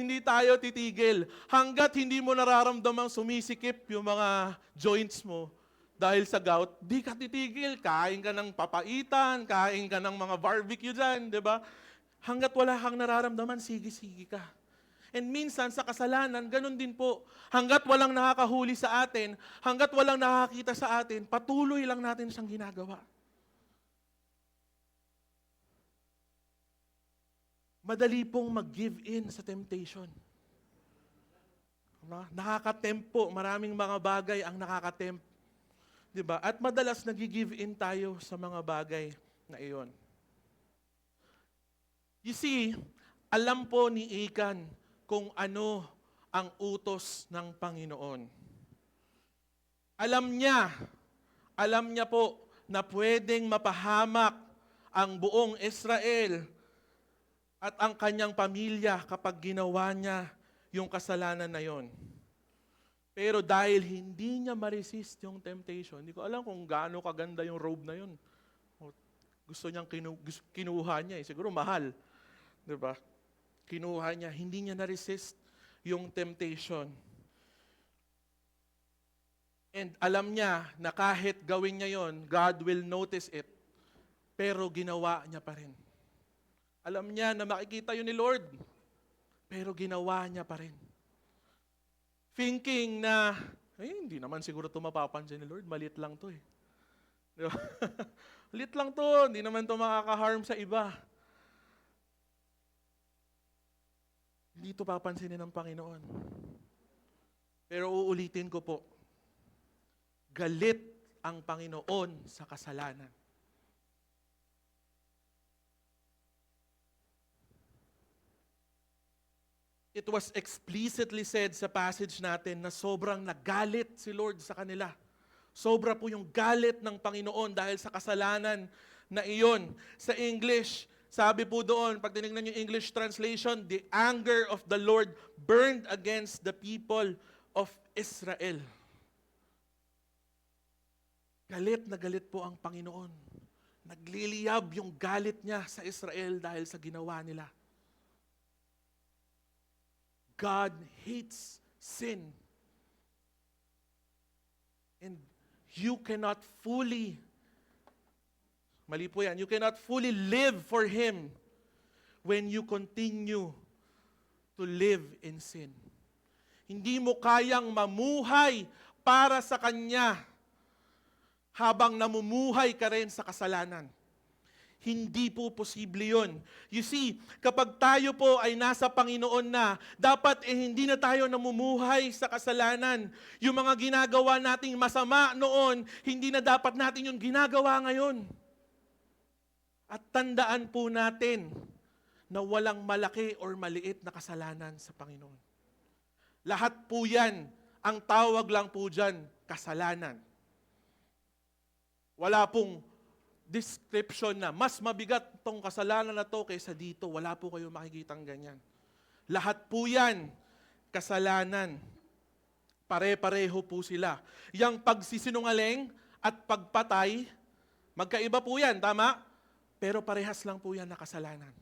Hindi tayo titigil. Hanggat hindi mo nararamdamang sumisikip yung mga joints mo dahil sa gout, di ka titigil. Kain ka ng papaitan, kain ka ng mga barbecue dyan. Diba? Hanggat wala kang nararamdaman, sige-sige ka. And minsan sa kasalanan, ganun din po. Hanggat walang nakakahuli sa atin, hanggat walang nakakita sa atin, patuloy lang natin siyang ginagawa. Madali pong mag-give in sa temptation. Nakakatempt po. Maraming mga bagay ang nakakatempt. Diba? At madalas nag-give in tayo sa mga bagay na iyon. You see, alam po ni Achan kung ano ang utos ng Panginoon. Alam niya po na pwedeng mapahamak ang buong Israel at ang kanyang pamilya kapag ginawa niya yung kasalanan na yon. Pero dahil hindi niya ma-resist yung temptation, hindi ko alam kung gaano kaganda yung robe na yun. O, gusto niyang kinuha niya, siguro mahal. Diba? Kinuha niya, hindi niya na-resist yung temptation. And alam niya na kahit gawin niya yon, God will notice it. Pero ginawa niya pa rin. Alam niya na makikita yun ni Lord. Pero ginawa niya pa rin. Thinking na, hindi naman siguro ito mapapansin ni Lord. Maliit lang to eh. Di ba? Maliit lang to. Hindi naman ito makaka-harm sa iba. Hindi ito papansinin ng Panginoon. Pero uulitin ko po, galit ang Panginoon sa kasalanan. It was explicitly said sa passage natin na sobrang nagalit si Lord sa kanila. Sobra po yung galit ng Panginoon dahil sa kasalanan na iyon. Sa English, sabi po doon, pag tinignan yung English translation, the anger of the Lord burned against the people of Israel. Galit na galit po ang Panginoon. Nagliliyab yung galit niya sa Israel dahil sa ginawa nila. God hates sin. And you cannot fully, mali po yan, you cannot fully live for Him when you continue to live in sin. Hindi mo kayang mamuhay para sa Kanya habang namumuhay ka rin sa kasalanan. Hindi po posible yun. You see, kapag tayo po ay nasa Panginoon na, dapat hindi na tayo namumuhay sa kasalanan. Yung mga ginagawa nating masama noon, hindi na dapat natin yung ginagawa ngayon. At tandaan po natin na walang malaki or maliit na kasalanan sa Panginoon. Lahat po yan, ang tawag lang po dyan, kasalanan. Wala pong description na mas mabigat tong kasalanan na to kaysa dito. Wala po kayo makikitang ganyan. Lahat po yan, kasalanan. Pare-pareho po sila. Yang pagsisinungaling at pagpatay, magkaiba po yan, tama? Pero parehas lang po yan na kasalanan.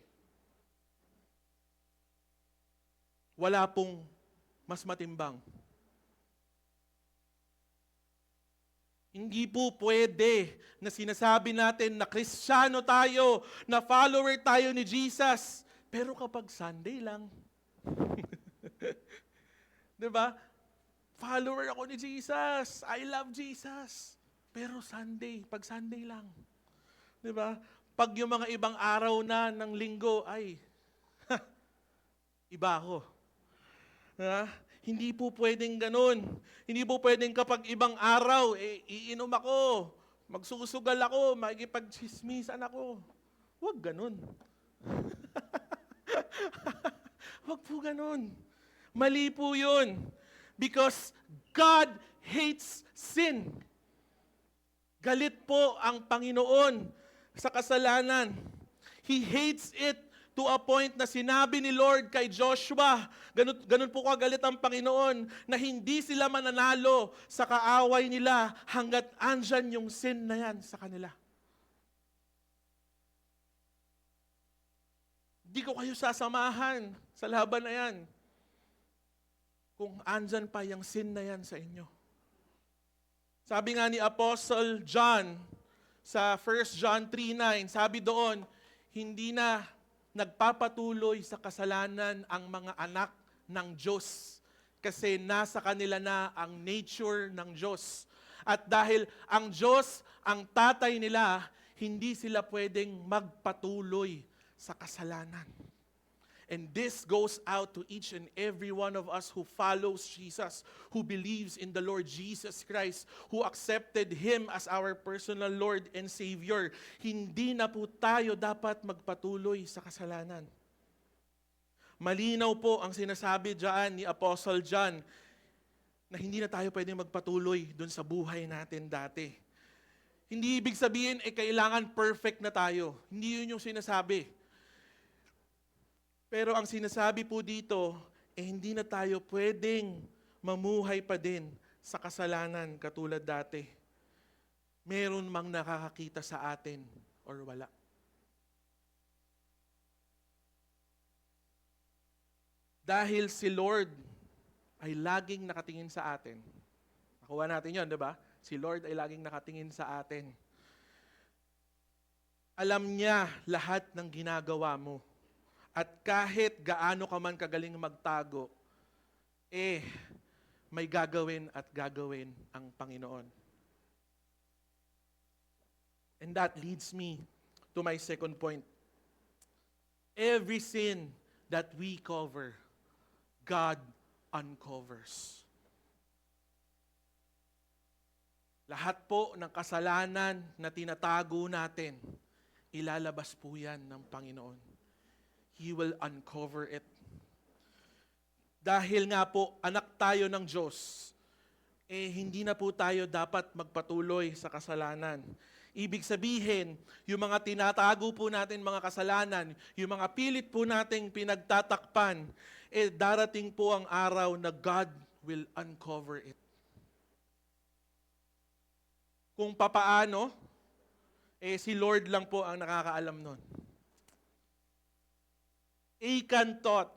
Wala pong mas matimbang. Hindi po pwede na sinasabi natin na Kristiyano tayo, na follower tayo ni Jesus, pero kapag Sunday lang. Diba? Follower ako ni Jesus. I love Jesus. Pero Sunday, pag Sunday lang. Diba? Pag yung mga ibang araw na ng linggo, ay, iba ako. Diba? Hindi po pwedeng ganun. Hindi po pwedeng kapag ibang araw, iinom ako, magsusugal ako, makikipagchismisan ako. Huwag ganun. Huwag po ganun. Mali po yun. Because God hates sin. Galit po ang Panginoon sa kasalanan. He hates it to a point na sinabi ni Lord kay Joshua, ganun po kagalit ang Panginoon, na hindi sila mananalo sa kaaway nila hanggat andyan yung sin na yan sa kanila. Di ko kayo sasamahan sa laban na yan kung andyan pa yung sin na yan sa inyo. Sabi nga ni Apostle John sa 1 John 3:9, sabi doon, hindi na nagpapatuloy sa kasalanan ang mga anak ng Diyos kasi nasa kanila na ang nature ng Diyos. At dahil ang Diyos ang tatay nila, hindi sila pwedeng magpatuloy sa kasalanan. And this goes out to each and every one of us who follows Jesus, who believes in the Lord Jesus Christ, who accepted Him as our personal Lord and Savior. Hindi na po tayo dapat magpatuloy sa kasalanan. Malinaw po ang sinasabi dyan ni Apostle John na hindi na tayo pwedeng magpatuloy dun sa buhay natin dati. Hindi ibig sabihin, kailangan perfect na tayo. Hindi yun yung sinasabi. Pero ang sinasabi po dito, hindi na tayo pwedeng mamuhay pa din sa kasalanan katulad dati. Meron mang nakakakita sa atin or wala. Dahil si Lord ay laging nakatingin sa atin. Nakuha natin yun, di ba? Si Lord ay laging nakatingin sa atin. Alam niya lahat ng ginagawa mo. At kahit gaano ka man kagaling magtago, may gagawin at gagawin ang Panginoon. And that leads me to my second point. Every sin that we cover, God uncovers. Lahat po ng kasalanan na tinatago natin, ilalabas po yan ng Panginoon. He will uncover it. Dahil nga po, anak tayo ng Diyos, hindi na po tayo dapat magpatuloy sa kasalanan. Ibig sabihin, yung mga tinatago po natin mga kasalanan, yung mga pilit po nating pinagtatakpan, darating po ang araw na God will uncover it. Kung papaano, si Lord lang po ang nakakaalam nun. Achan thought,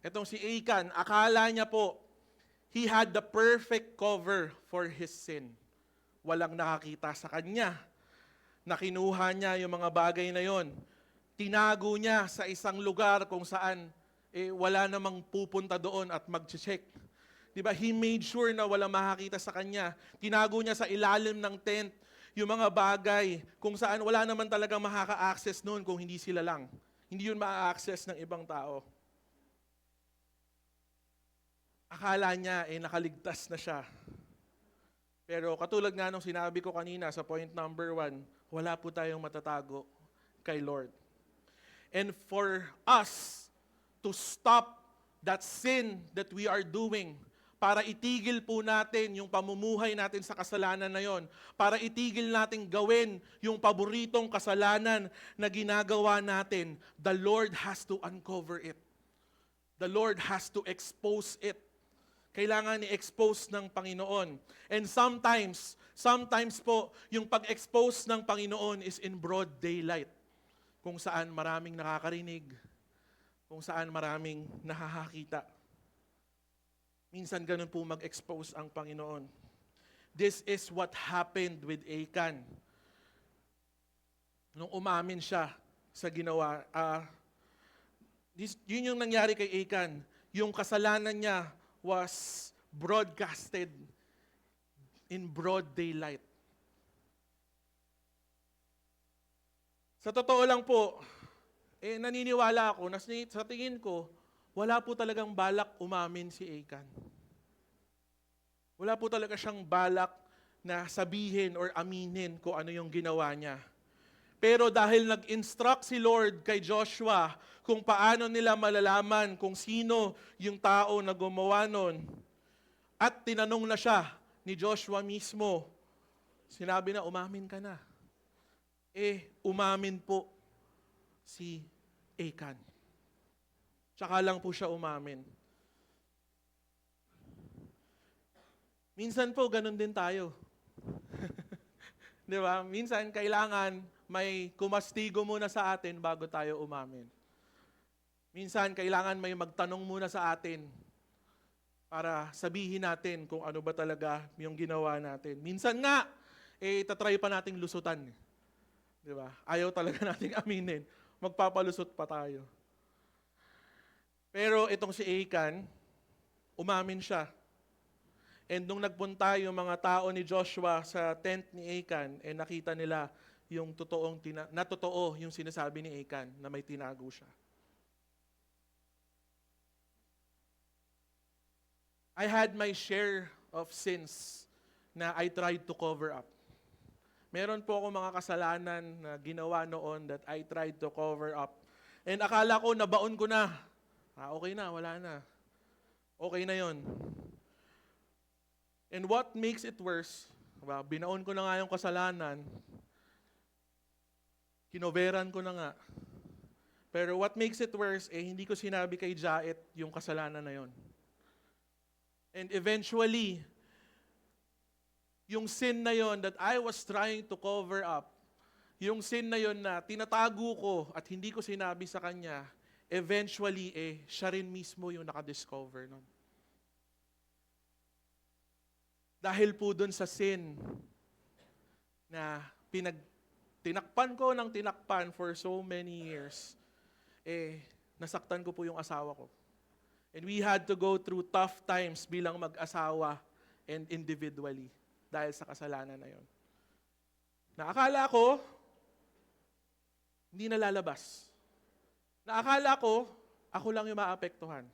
itong si Achan, akala niya po, he had the perfect cover for his sin. Walang nakakita sa kanya. Nakinuha niya yung mga bagay na yon. Tinago niya sa isang lugar kung saan wala namang pupunta doon at mag-check. Diba? He made sure na wala makakita sa kanya. Tinago niya sa ilalim ng tent yung mga bagay kung saan wala naman talagang makaka-access noon kung hindi sila lang. Hindi yun ma-access ng ibang tao. Akala niya nakaligtas na siya. Pero katulad nga nung sinabi ko kanina sa point number 1, wala po tayong matatago kay Lord. And for us to stop that sin that we are doing, para itigil po natin yung pamumuhay natin sa kasalanan na yon, para itigil natin gawin yung paboritong kasalanan na ginagawa natin, the Lord has to uncover it. The Lord has to expose it. Kailangan i-expose ng Panginoon. And sometimes po, yung pag-expose ng Panginoon is in broad daylight. Kung saan maraming nakakarinig, kung saan maraming nakakakita. Minsan ganun po mag-expose ang Panginoon. This is what happened with Achan. Nung umamin siya sa ginawa, yun yung nangyari kay Achan. Yung kasalanan niya was broadcasted in broad daylight. Sa totoo lang po, naniniwala ako na sa tingin ko, wala po talagang balak umamin si Achan. Wala po talaga siyang balak na sabihin or aminin kung ano yung ginawa niya. Pero dahil nag-instruct si Lord kay Joshua kung paano nila malalaman kung sino yung tao na gumawa nun, at tinanong na siya ni Joshua mismo, sinabi na, umamin ka na. Umamin po si Achan. Tsaka lang po siya umamin. Minsan po, ganun din tayo. Di ba? Minsan, kailangan may kumastigo muna sa atin bago tayo umamin. Minsan, kailangan may magtanong muna sa atin para sabihin natin kung ano ba talaga yung ginawa natin. Minsan nga, tatry pa nating lusutan. Di ba? Ayaw talaga nating aminin. Magpapalusot pa tayo. Pero itong si Achan, umamin siya. And nung nagpunta yung mga tao ni Joshua sa tent ni Achan, nakita nila yung totoo yung sinasabi ni Achan na may tinago siya. I had my share of sins na I tried to cover up. Meron po ako mga kasalanan na ginawa noon that I tried to cover up. And akala ko nabaon ko na Okay na, wala na. Okay na yon. And what makes it worse, diba, binaon ko na nga yung kasalanan, kinoveran ko na nga. Pero what makes it worse, hindi ko sinabi kay Jait yung kasalanan na yon. And eventually, yung sin na yon that I was trying to cover up, yung sin na yon na tinatago ko at hindi ko sinabi sa kanya, eventually, siya rin mismo yung nakadiscover nun. Dahil po dun sa sin na tinakpan ko ng tinakpan for so many years, nasaktan ko po yung asawa ko. And we had to go through tough times bilang mag-asawa and individually dahil sa kasalanan na yon. Na akala ko, hindi nalalabas. Na akala ko, ako lang yung maapektuhan.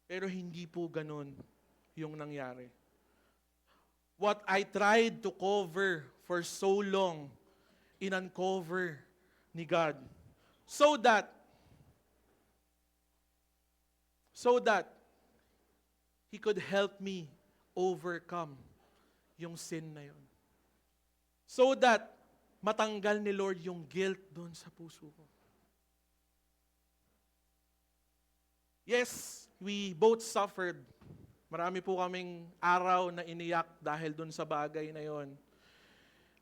Pero hindi po ganun yung nangyari. What I tried to cover for so long, in-uncover ni God. So that He could help me overcome yung sin na yun. So that matanggal ni Lord yung guilt doon sa puso ko. Yes, we both suffered. Marami po kaming araw na iniyak dahil doon sa bagay na yon.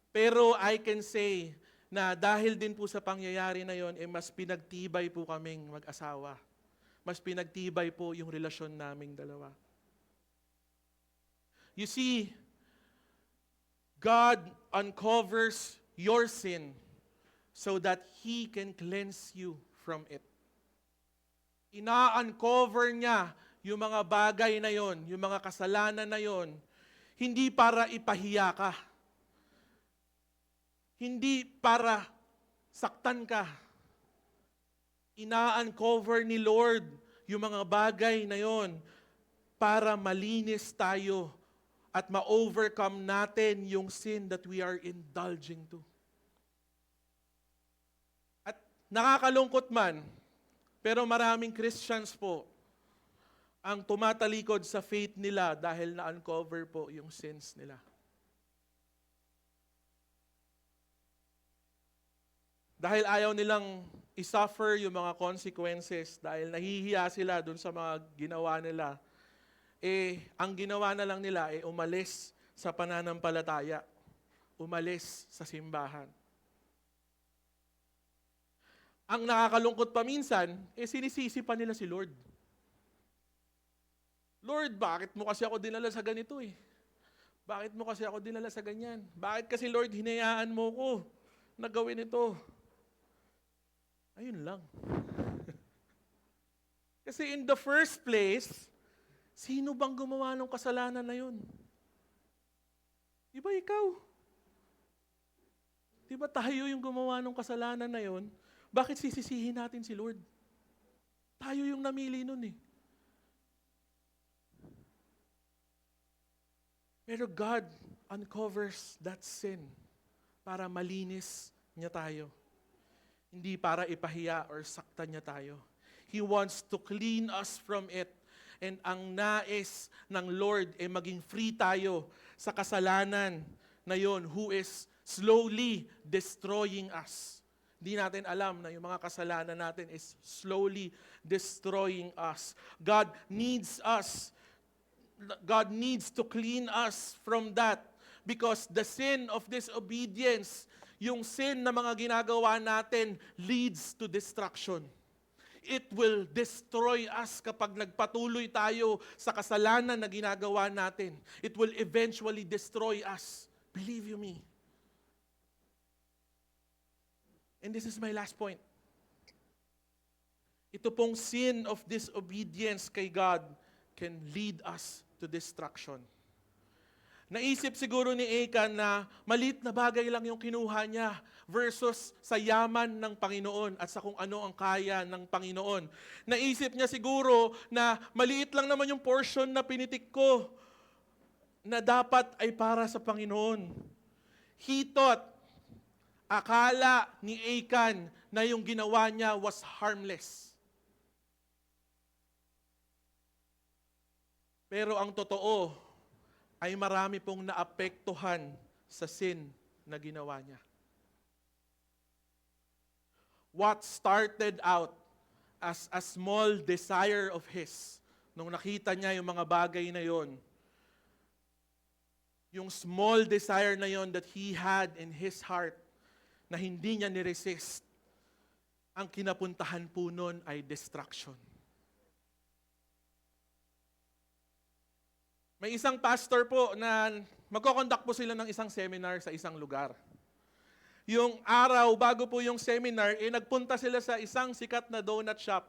Pero I can say na dahil din po sa pangyayari na yon, mas pinagtibay po kaming mag-asawa. Mas pinagtibay po yung relasyon naming dalawa. You see, God uncovers your sin so that He can cleanse you from it. Ina-uncover niya yung mga bagay na yon, yung mga kasalanan na yon, hindi para ipahiya ka. Hindi para saktan ka. Ina-uncover ni Lord yung mga bagay na yon para malinis tayo at ma-overcome natin yung sin that we are indulging to. At nakakalungkot man, pero maraming Christians po ang tumatalikod sa faith nila dahil na-uncover po yung sins nila. Dahil ayaw nilang isuffer yung mga consequences, dahil nahihiya sila dun sa mga ginawa nila, ang ginawa na lang nila umalis sa pananampalataya, umalis sa simbahan. Ang nakakalungkot pa minsan, sinisisi pa nila si Lord. Lord, bakit mo kasi ako dinala sa ganito Bakit mo kasi ako dinala sa ganyan? Bakit kasi Lord, hinayaan mo ko na gawin ito? Ayun lang. Kasi in the first place, sino bang gumawa ng kasalanan na yun? Di ba ikaw? Di ba tayo yung gumawa ng kasalanan na yun? Bakit sisisihin natin si Lord? Tayo yung namili nun Pero God uncovers that sin para malinis niya tayo. Hindi para ipahiya or saktan niya tayo. He wants to clean us from it. And ang nais ng Lord maging free tayo sa kasalanan na yon who is slowly destroying us. Hindi natin alam na yung mga kasalanan natin is slowly destroying us. God needs to clean us from that because the sin of disobedience, yung sin na mga ginagawa natin leads to destruction. It will destroy us kapag nagpatuloy tayo sa kasalanan na ginagawa natin. It will eventually destroy us. Believe you me. And this is my last point. Ito pong sin of disobedience kay God can lead us to destruction. Naisip siguro ni Achan na maliit na bagay lang yung kinuha niya versus sa yaman ng Panginoon at sa kung ano ang kaya ng Panginoon. Naisip niya siguro na maliit lang naman yung portion na pinitik ko na dapat ay para sa Panginoon. He thought, akala ni Achan na yung ginawa niya was harmless. Pero ang totoo ay marami pong naapektuhan sa sin na ginawa niya. What started out as a small desire of his, nung nakita niya yung mga bagay na yon, yung small desire na yon that he had in his heart, na hindi niya niresist, ang kinapuntahan po nun ay destruction. May isang pastor po na magkoconduct po sila ng isang seminar sa isang lugar. Yung araw, bago po yung seminar, nagpunta sila sa isang sikat na donut shop.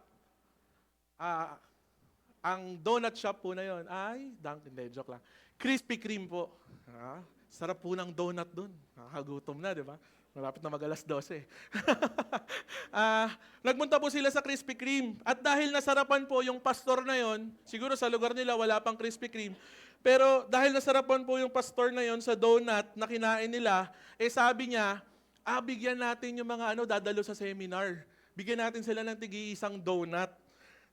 Ang donut shop po na yon ay, hindi, joke lang, Krispy Kreme po. Sarap po ng donut dun. Nakakagutom na, di ba? Malapit na mag-alas 12. Nagpunta po sila sa Krispy Kreme. At dahil nasarapan po yung pastor na yon, siguro sa lugar nila wala pang Krispy Kreme, pero dahil nasarapan po yung pastor na yon sa donut na kinain nila, sabi niya, bigyan natin yung mga dadalo sa seminar. Bigyan natin sila ng tig-iisang donut.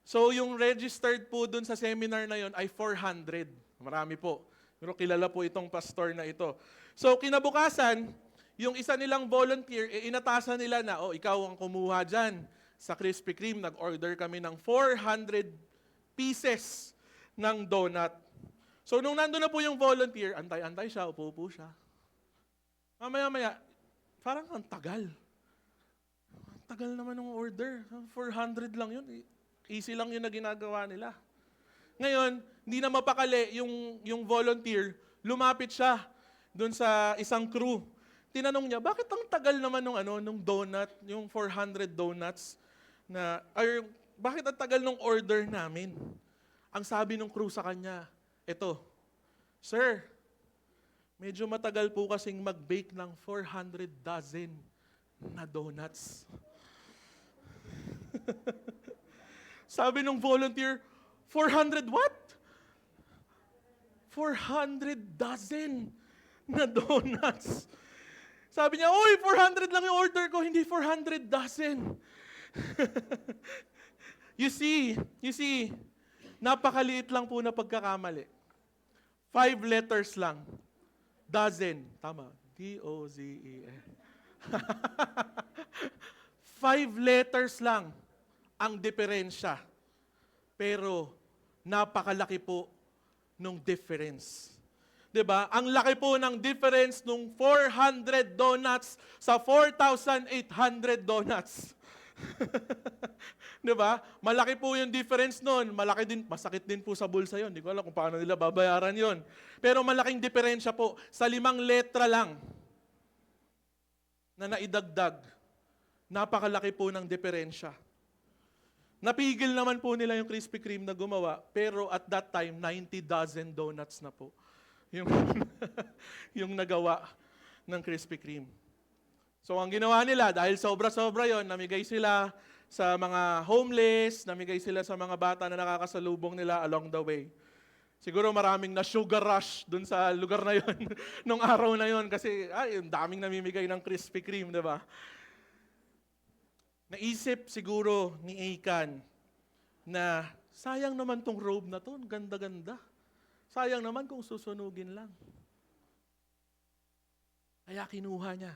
So yung registered po dun sa seminar na yon ay 400. Marami po. Pero kilala po itong pastor na ito. So kinabukasan, yung isa nilang volunteer, inatasan nila na, ikaw ang kumuha dyan sa Krispy Kreme. Nag-order kami ng 400 pieces ng donut. So nung nandun na po yung volunteer, antay-antay siya, upo siya. Mamaya-maya, parang ang tagal. Ang tagal naman ng order. 400 lang yun. Easy lang yun na ginagawa nila. Ngayon, hindi na mapakali yung volunteer, lumapit siya dun sa isang crew. Tinanong niya, bakit ang tagal naman nung donut, yung 400 donuts, bakit ang tagal nung order namin? Ang sabi ng crew sa kanya, Sir, medyo matagal po kasing mag-bake ng 400 dozen na donuts. Sabi ng volunteer, 400 what? 400 dozen na donuts. Sabi niya, 400 lang yung order ko, hindi 400 dozen. You see, napakaliit lang po na pagkakamali. 5 letters lang. Dozen. Tama. D-O-Z-E-N. 5 letters lang ang diferensya. Pero napakalaki po nung difference. 'Di ba? Ang laki po ng difference nung 400 donuts sa 4,800 donuts. 'Di ba? Malaki po yung difference noon. Masakit din po sa bulsa 'yon. Hindi ko alam kung paano nila babayaran 'yon. Pero malaking diferensya po sa 5 letra lang na naidagdag. Napakalaki po ng diferensya. Napigil naman po nila yung Krispy Kreme na gumawa, pero at that time, 90 dozen donuts na po yung, yung nagawa ng Krispy Kreme. So ang ginawa nila, dahil sobra-sobra yon, namigay sila sa mga homeless, namigay sila sa mga bata na nakakasalubong nila along the way. Siguro maraming na sugar rush dun sa lugar na yon, nung araw na yon, kasi yung daming namimigay ng Krispy Kreme, di ba? Naisip siguro ni Achan na sayang naman tong robe na to, ganda-ganda. Sayang naman kung susunugin lang. Kaya kinuha niya.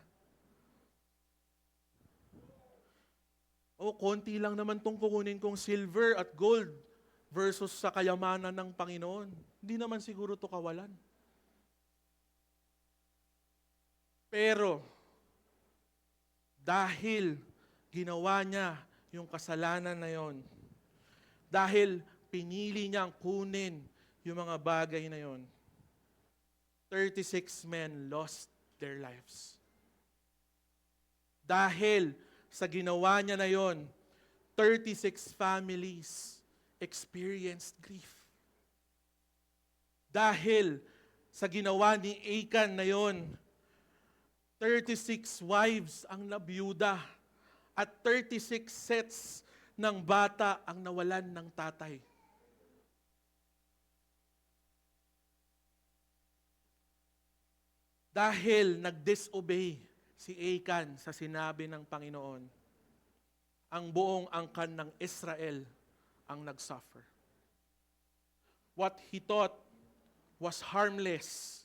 Konti lang naman tong kukunin kong silver at gold versus sa kayamanan ng Panginoon. Hindi naman siguro to kawalan. Pero, dahil ginawa niya yung kasalanan na yon, dahil pinili niyang kunin yung mga bagay na yon, 36 men lost their lives. Dahil sa ginawa niya na yon, 36 families experienced grief. Dahil sa ginawa ni Achan na yon, 36 wives ang nabiyuda at 36 sets ng bata ang nawalan ng tatay. Dahil nag-disobey si Achan sa sinabi ng Panginoon, ang buong angkan ng Israel ang nag-suffer. what he thought was harmless,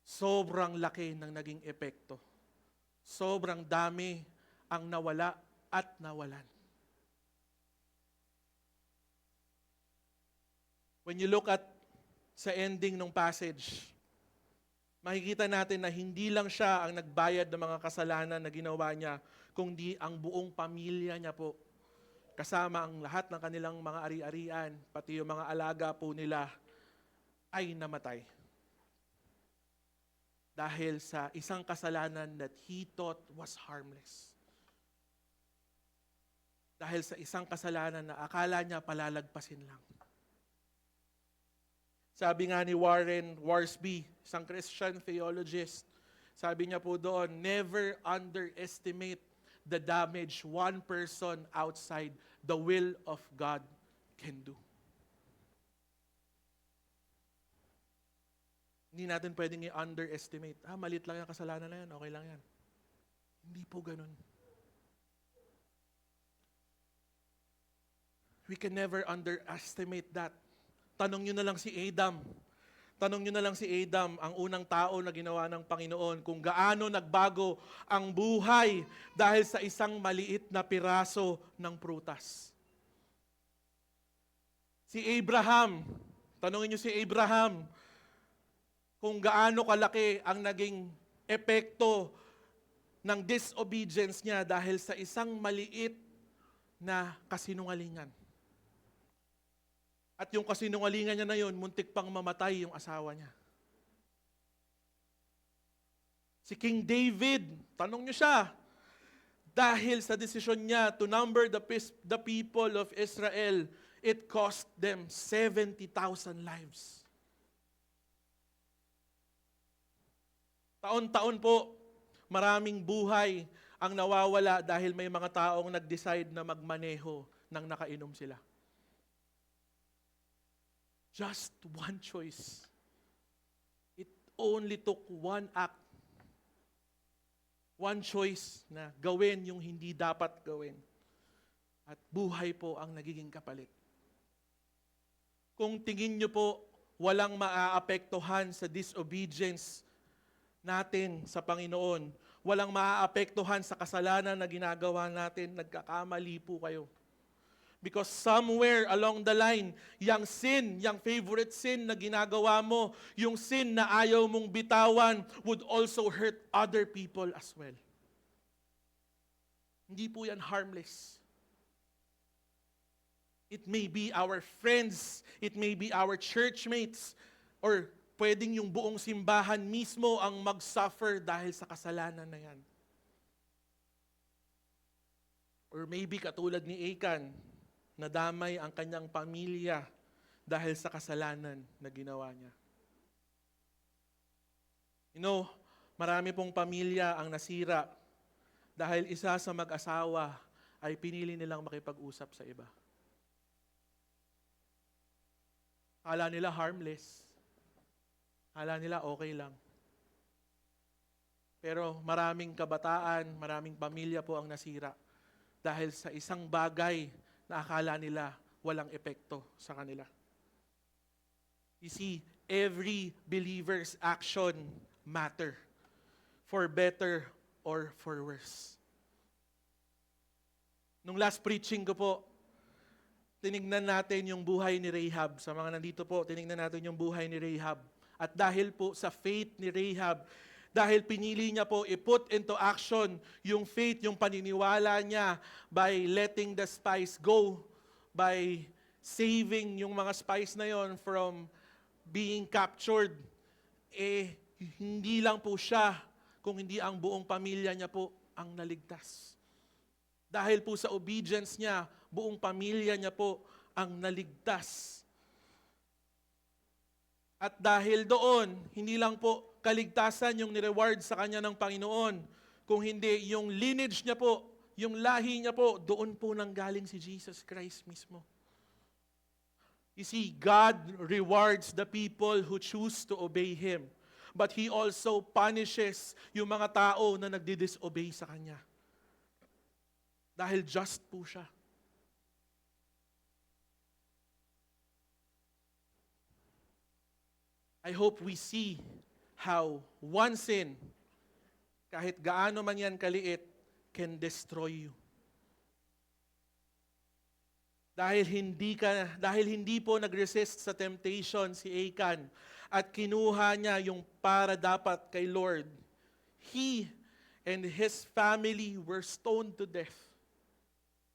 sobrang laki ng naging epekto. Sobrang dami ang nawala at nawalan. When you look at sa ending ng passage, makikita natin na hindi lang siya ang nagbayad ng mga kasalanan na ginawa niya, kundi ang buong pamilya niya po. Kasama ang lahat ng kanilang mga ari-arian, pati yung mga alaga po nila, ay namatay. Dahil sa isang kasalanan that he thought was harmless. Dahil sa isang kasalanan na akala niya palalagpasin lang. Sabi nga ni Warren Worsby, isang Christian theologist, sabi niya po doon, never underestimate the damage one person outside the will of God can do. Hindi natin pwedeng i-underestimate. Malit lang yung kasalanan na yan, okay lang yan. Hindi po ganun. We can never underestimate that. Tanong nyo na lang si Adam. Tanong nyo na lang si Adam, ang unang tao na ginawa ng Panginoon, kung gaano nagbago ang buhay dahil sa isang maliit na piraso ng prutas. Si Abraham, tanongin nyo si Abraham, kung gaano kalaki ang naging epekto ng disobedience niya dahil sa isang maliit na kasinungalingan. At yung kasinungalingan niya na yun, muntik pang mamatay yung asawa niya. Si King David, tanong niyo siya, dahil sa desisyon niya to number the people of Israel, it cost them 70,000 lives. Taon-taon po, maraming buhay ang nawawala dahil may mga taong nag-decide na magmaneho nang nakainom sila. Just one choice. It only took one act. One choice na gawin yung hindi dapat gawin. At buhay po ang nagiging kapalit. Kung tingin nyo po walang maaapektuhan sa disobedience natin sa Panginoon, walang maaapektuhan sa kasalanan na ginagawa natin, nagkakamali po kayo. Because somewhere along the line, yung sin, yung favorite sin na ginagawa mo, yung sin na ayaw mong bitawan would also hurt other people as well. Hindi po yan harmless. It may be our friends, it may be our churchmates, or pwedeng yung buong simbahan mismo ang mag-suffer dahil sa kasalanan na yan. Or maybe katulad ni Achan, nadamay ang kanyang pamilya dahil sa kasalanan na ginawa niya. You know, marami pong pamilya ang nasira dahil isa sa mag-asawa ay pinili nilang makipag-usap sa iba. Akala nila harmless. Akala nila okay lang. Pero maraming kabataan, maraming pamilya po ang nasira dahil sa isang bagay na akala nila walang epekto sa kanila. You see, every believer's action matter, for better or for worse. Nung last preaching ko po, tinignan natin yung buhay ni Rahab. Sa mga nandito po, tinignan natin yung buhay ni Rahab. At dahil po sa faith ni Rahab, dahil pinili niya po i-put into action yung faith, yung paniniwala niya by letting the spies go, by saving yung mga spies na yon from being captured. Hindi lang po siya, kung hindi ang buong pamilya niya po ang naligtas. Dahil po sa obedience niya, buong pamilya niya po ang naligtas. At dahil doon, hindi lang po kaligtasan yung nireward sa kanya ng Panginoon, kung hindi yung lineage niya po, yung lahi niya po, doon po nanggaling si Jesus Christ mismo. You see, God rewards the people who choose to obey Him. But He also punishes yung mga tao na nagdi-disobey sa Kanya. Dahil just po siya. I hope we see how one sin, kahit gaano man yan kaliit, can destroy you. Dahil hindi po nag-resist sa temptation si Achan at kinuha niya yung para dapat kay Lord, he and his family were stoned to death.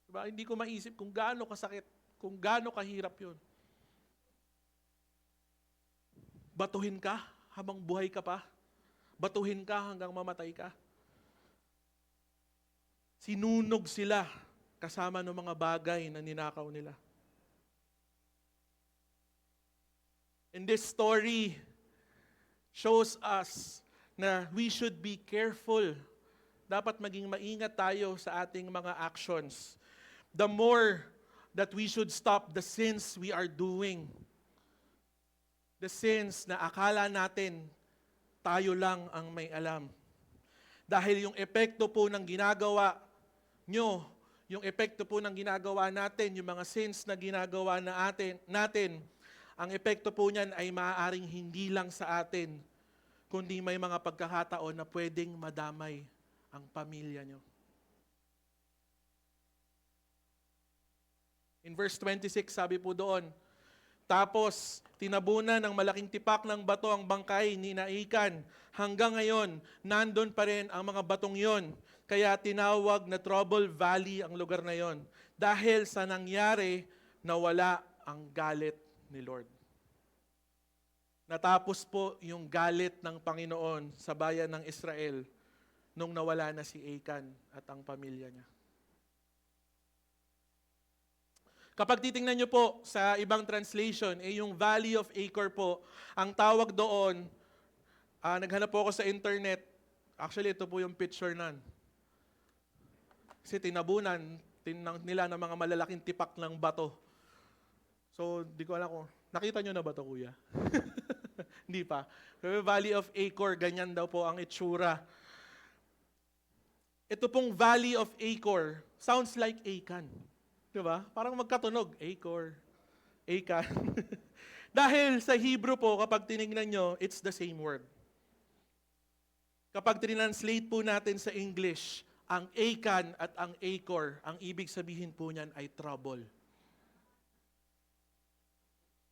Diba? Hindi ko maisip kung gaano kasakit, kung gaano kahirap yun. Batuhin ka habang buhay ka pa. Batuhin ka hanggang mamatay ka. Sinunog sila kasama ng mga bagay na ninakaw nila. And this story shows us na we should be careful. Dapat maging maingat tayo sa ating mga actions. The more that we should stop the sins we are doing. The sins na akala natin tayo lang ang may alam. Dahil yung epekto po ng ginagawa nyo, yung epekto po ng ginagawa natin, yung mga sins na ginagawa natin, ang epekto po niyan ay maaaring hindi lang sa atin, kundi may mga pagkakataon na pwedeng madamay ang pamilya nyo. In verse 26, sabi po doon, tapos tinabunan ng malaking tipak ng bato ang bangkay ni Achan. Hanggang ngayon, nandun pa rin ang mga batong yon. Kaya tinawag na Trouble Valley ang lugar na yon. Dahil sa nangyari, nawala ang galit ni Lord. Natapos po yung galit ng Panginoon sa bayan ng Israel nung nawala na si Achan at ang pamilya niya. Kapag titingnan nyo po sa ibang translation, yung Valley of Achor po, ang tawag doon, naghanap po ako sa internet, actually ito po yung picture nan. Kasi tinabunan nila ng mga malalaking tipak ng bato. So, di ko alam kung, nakita nyo na ba ito, kuya? Hindi pa. Pero Valley of Achor, ganyan daw po ang itsura. Ito pong Valley of Achor, sounds like Achan. Diba? Parang magkatunog. Achor, Achan. Dahil sa Hebrew po, kapag tinignan nyo, it's the same word. Kapag translate po natin sa English, ang Achan at ang Achor, ang ibig sabihin po niyan ay trouble.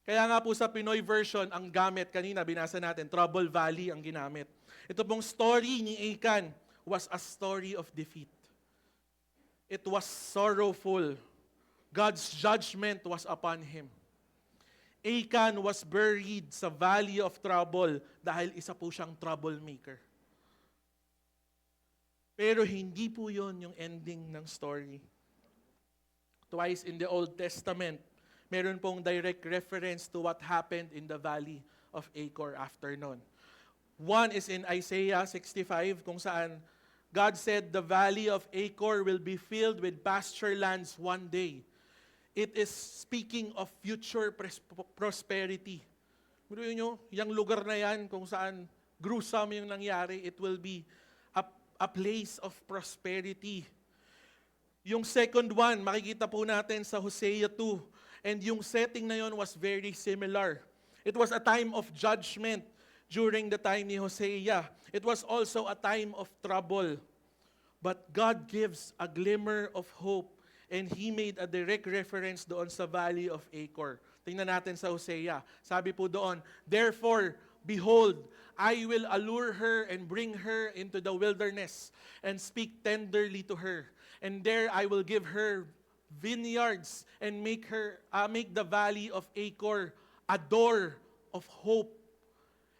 Kaya nga po sa Pinoy version, ang gamit, kanina binasa natin, Trouble Valley ang ginamit. Ito pong story ni Achan was a story of defeat. It was sorrowful. God's judgment was upon him. Achan was buried sa Valley of Trouble dahil isa po siyang troublemaker. Pero hindi po yon yung ending ng story. Twice in the Old Testament, meron pong direct reference to what happened in the Valley of Achor after nun. One is in Isaiah 65 kung saan God said the Valley of Achor will be filled with pasture lands one day. It is speaking of future prosperity. Muli nyo, yung lugar na yan kung saan gruesome yung nangyari, it will be a place of prosperity. Yung second one, makikita po natin sa Hosea 2. And yung setting na yon was very similar. It was a time of judgment during the time ni Hosea. It was also a time of trouble. But God gives a glimmer of hope. And He made a direct reference doon sa Valley of Achor. Tingnan natin sa Hosea. Sabi po doon, therefore, behold, I will allure her and bring her into the wilderness and speak tenderly to her. And there I will give her vineyards and make the Valley of Achor a door of hope.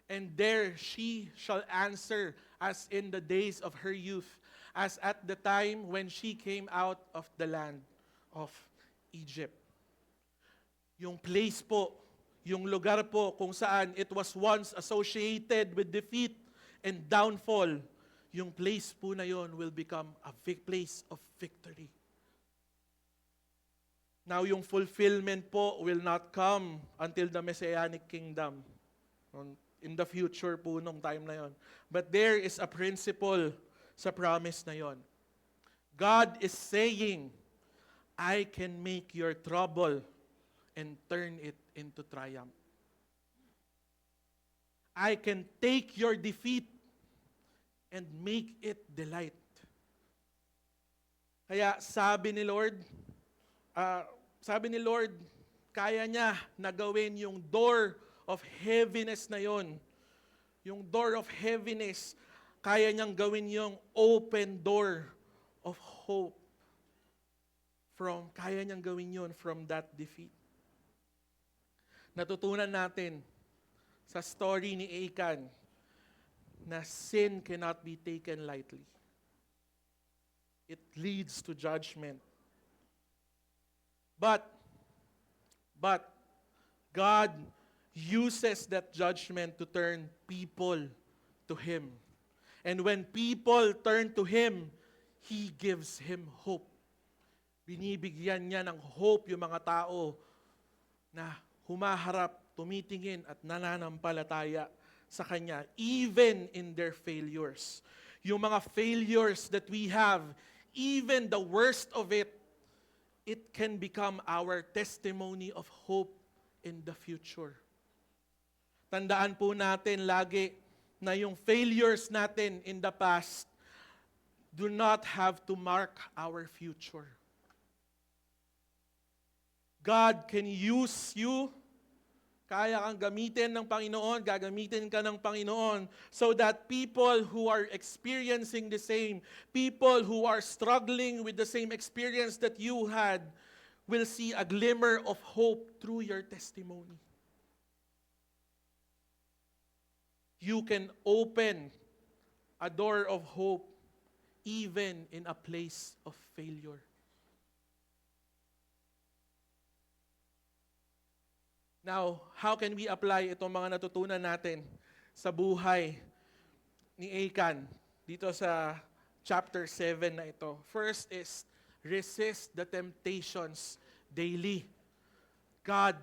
And there she shall answer as in the days of her youth, as at the time when she came out of the land of Egypt. Yung place po, yung lugar po kung saan it was once associated with defeat and downfall, yung place po na yon will become a place of victory. Now, yung fulfillment po will not come until the Messianic kingdom. In the future po nung time na yon. But there is a principle sa promise na yon. God is saying, I can make your trouble and turn it into triumph. I can take your defeat and make it delight. Kaya sabi ni Lord, kaya niya na gawin yung door of heaviness na yon. Yung door of heaviness, kaya niyang gawin yung open door of hope. Kaya niyang gawin yon from that defeat. Natutunan natin sa story ni Achan na sin cannot be taken lightly. It leads to judgment. But God uses that judgment to turn people to Him. And when people turn to Him, He gives him hope. Binibigyan niya ng hope yung mga tao na humaharap, tumitingin at nananampalataya sa Kanya, even in their failures. Yung mga failures that we have, even the worst of it, it can become our testimony of hope in the future. Tandaan po natin lagi na yung failures natin in the past do not have to mark our future. God can use you. Kaya kang gamitin ng Panginoon, gagamitin ka ng Panginoon so that people who are experiencing the same, people who are struggling with the same experience that you had, will see a glimmer of hope through your testimony. You can open a door of hope even in a place of failure. Now, how can we apply itong mga natutunan natin sa buhay ni Achan dito sa chapter 7 na ito? First is, resist the temptations daily. God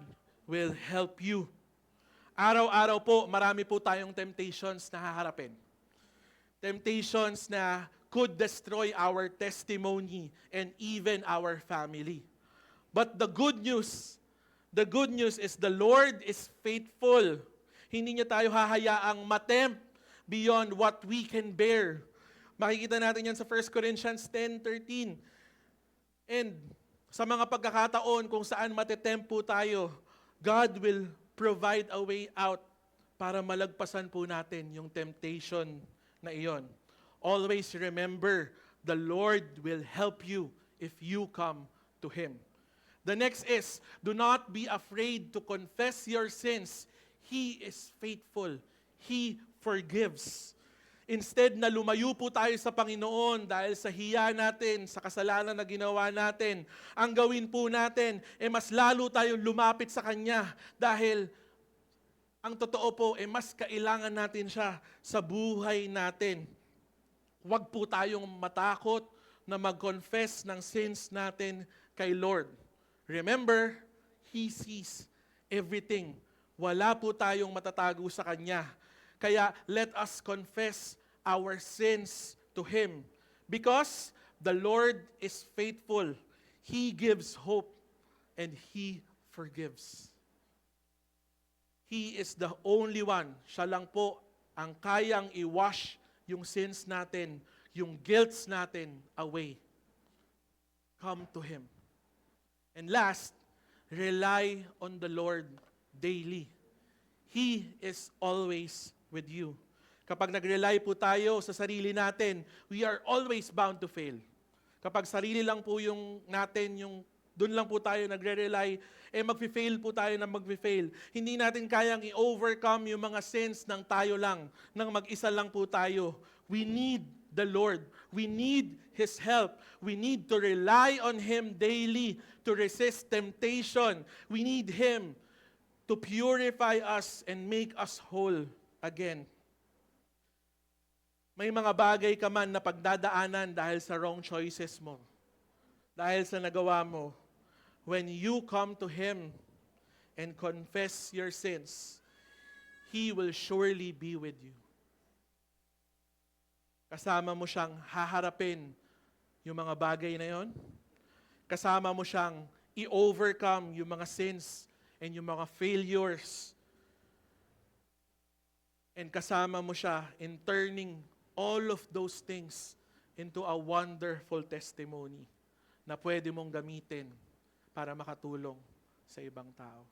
will help you. Araw-araw po, marami po tayong temptations na haharapin. Temptations na could destroy our testimony and even our family. But the good news is the Lord is faithful. Hindi niya tayo hahayaang matempt beyond what we can bear. Makikita natin yan sa 1 Corinthians 10:13. And sa mga pagkakataon kung saan matetempt po tayo, God will provide a way out para malagpasan po natin yung temptation na iyon. Always remember, the Lord will help you if you come to Him. The next is, do not be afraid to confess your sins. He is faithful. He forgives. Instead na lumayo po tayo sa Panginoon dahil sa hiya natin, sa kasalanan na ginawa natin, ang gawin po natin, mas lalo tayong lumapit sa Kanya dahil ang totoo po, mas kailangan natin siya sa buhay natin. Huwag po tayong matakot na mag-confess ng sins natin kay Lord. Remember, He sees everything. Wala po tayong matatago sa Kanya. Kaya let us confess our sins to Him. Because the Lord is faithful. He gives hope and He forgives. He is the only one. Siya lang po ang kayang i-wash yung sins natin, yung guilts natin away. Come to Him. And last, rely on the Lord daily. He is always with you. Kapag nag-rely po tayo sa sarili natin, we are always bound to fail. Kapag sarili lang po yung natin, yung doon lang po tayo nagre-rely, mag-fail po tayo na mag-fail. Hindi natin kayang i-overcome yung mga sins ng tayo lang, ng mag-isa lang po tayo. We need the Lord. We need His help. We need to rely on Him daily to resist temptation. We need Him to purify us and make us whole again. May mga bagay ka man na pagdadaanan dahil sa wrong choices mo. Dahil sa nagawa mo. When you come to Him and confess your sins, He will surely be with you. Kasama mo siyang haharapin yung mga bagay na yon. Kasama mo siyang i-overcome yung mga sins and yung mga failures. And kasama mo siya in turning all of those things into a wonderful testimony na pwede mong gamitin para makatulong sa ibang tao.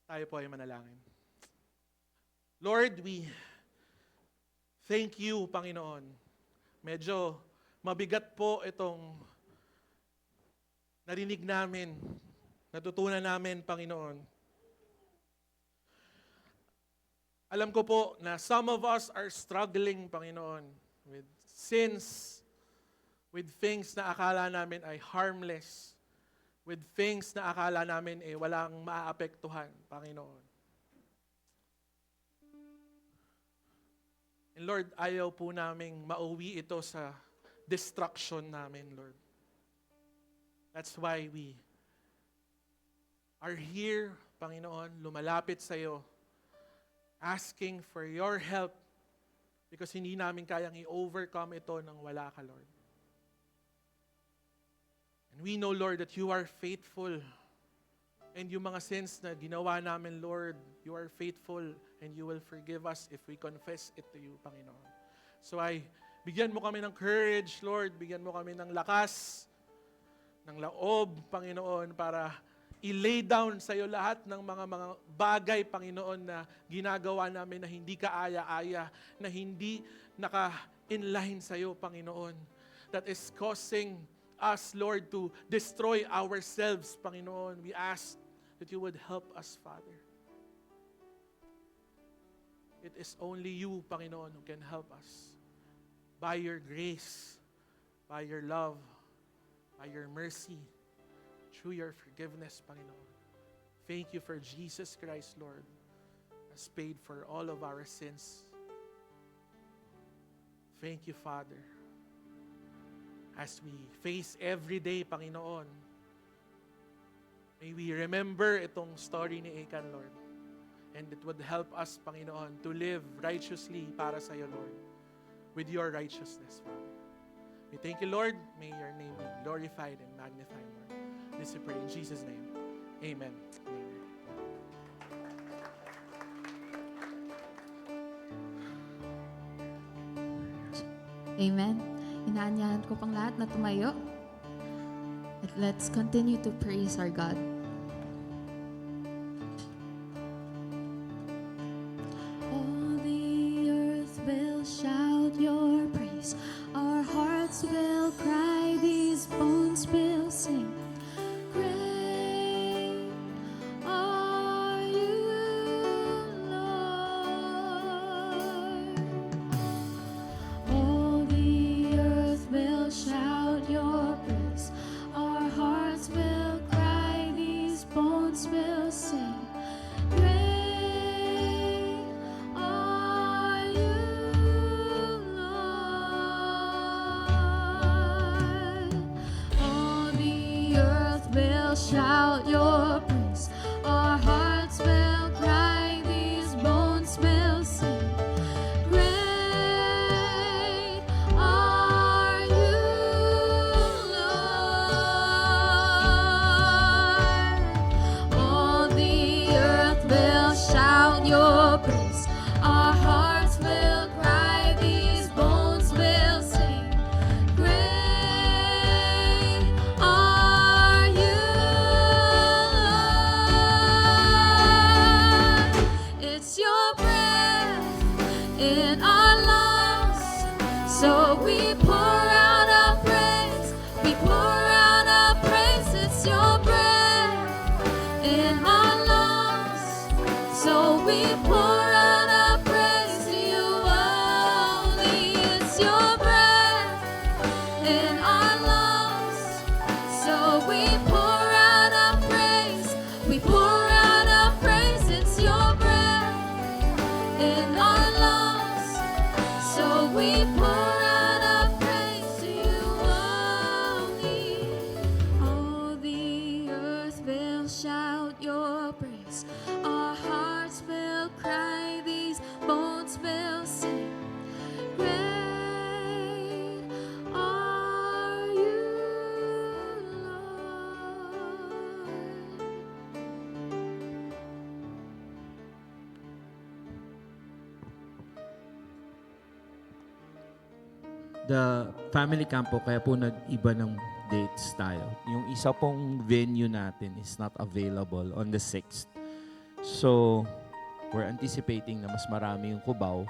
Tayo po ay manalangin. Lord, we thank you, Panginoon. Medyo mabigat po itong narinig namin, natutunan namin, Panginoon. Alam ko po na some of us are struggling, Panginoon, with sins, with things na akala namin ay harmless, with things na akala namin ay walang maaapektuhan, Panginoon. And Lord, ayaw po naming mauwi ito sa destruction namin, Lord. That's why we are here, Panginoon, lumalapit sa iyo, asking for your help because hindi namin kayang i-overcome ito nang wala ka, Lord. And we know, Lord, that you are faithful. And yung mga sins na ginawa namin, Lord, you are faithful and you will forgive us if we confess it to you, Panginoon. So bigyan mo kami ng courage, Lord. Bigyan mo kami ng lakas, ng laob, Panginoon, para i-lay down sa iyo lahat ng mga bagay, Panginoon, na ginagawa namin na hindi kaaya-aya, na hindi naka-inline sa iyo, Panginoon, that is causing us, Lord, to destroy ourselves, Panginoon. We ask that you would help us, Father. It is only you, Panginoon, who can help us. By your grace, by your love, by your mercy, through your forgiveness, Panginoon. Thank you for Jesus Christ, Lord, has paid for all of our sins. Thank you, Father. As we face every day, Panginoon, may we remember itong story ni Achan, Lord. And it would help us, Panginoon, to live righteously para sa iyo, Lord, with your righteousness, Father. We thank you, Lord. May your name be glorified and magnified, Lord. This we pray in Jesus' name. Amen. Amen. Amen. Inaanyahan ko pang lahat na tumayo. At let's continue to praise our God. All the earth will shout your praise. Our hearts will cry, these bones will sing. Great are you, Lord. All the earth will shout your praise. Our hearts will cry, these bones will sing. Great are you, Lord. All the earth will shout your praise. Our hearts will cry, these bones will sing. Great are you, Lord. All the earth will shout your praise. Our hearts will cry, these bones will sing. Great are you, the family camp po, kaya po nag-iba ng dates tayo. Yung isa pong venue natin is not available on the 6th. So, we're anticipating na mas marami yung Cubao.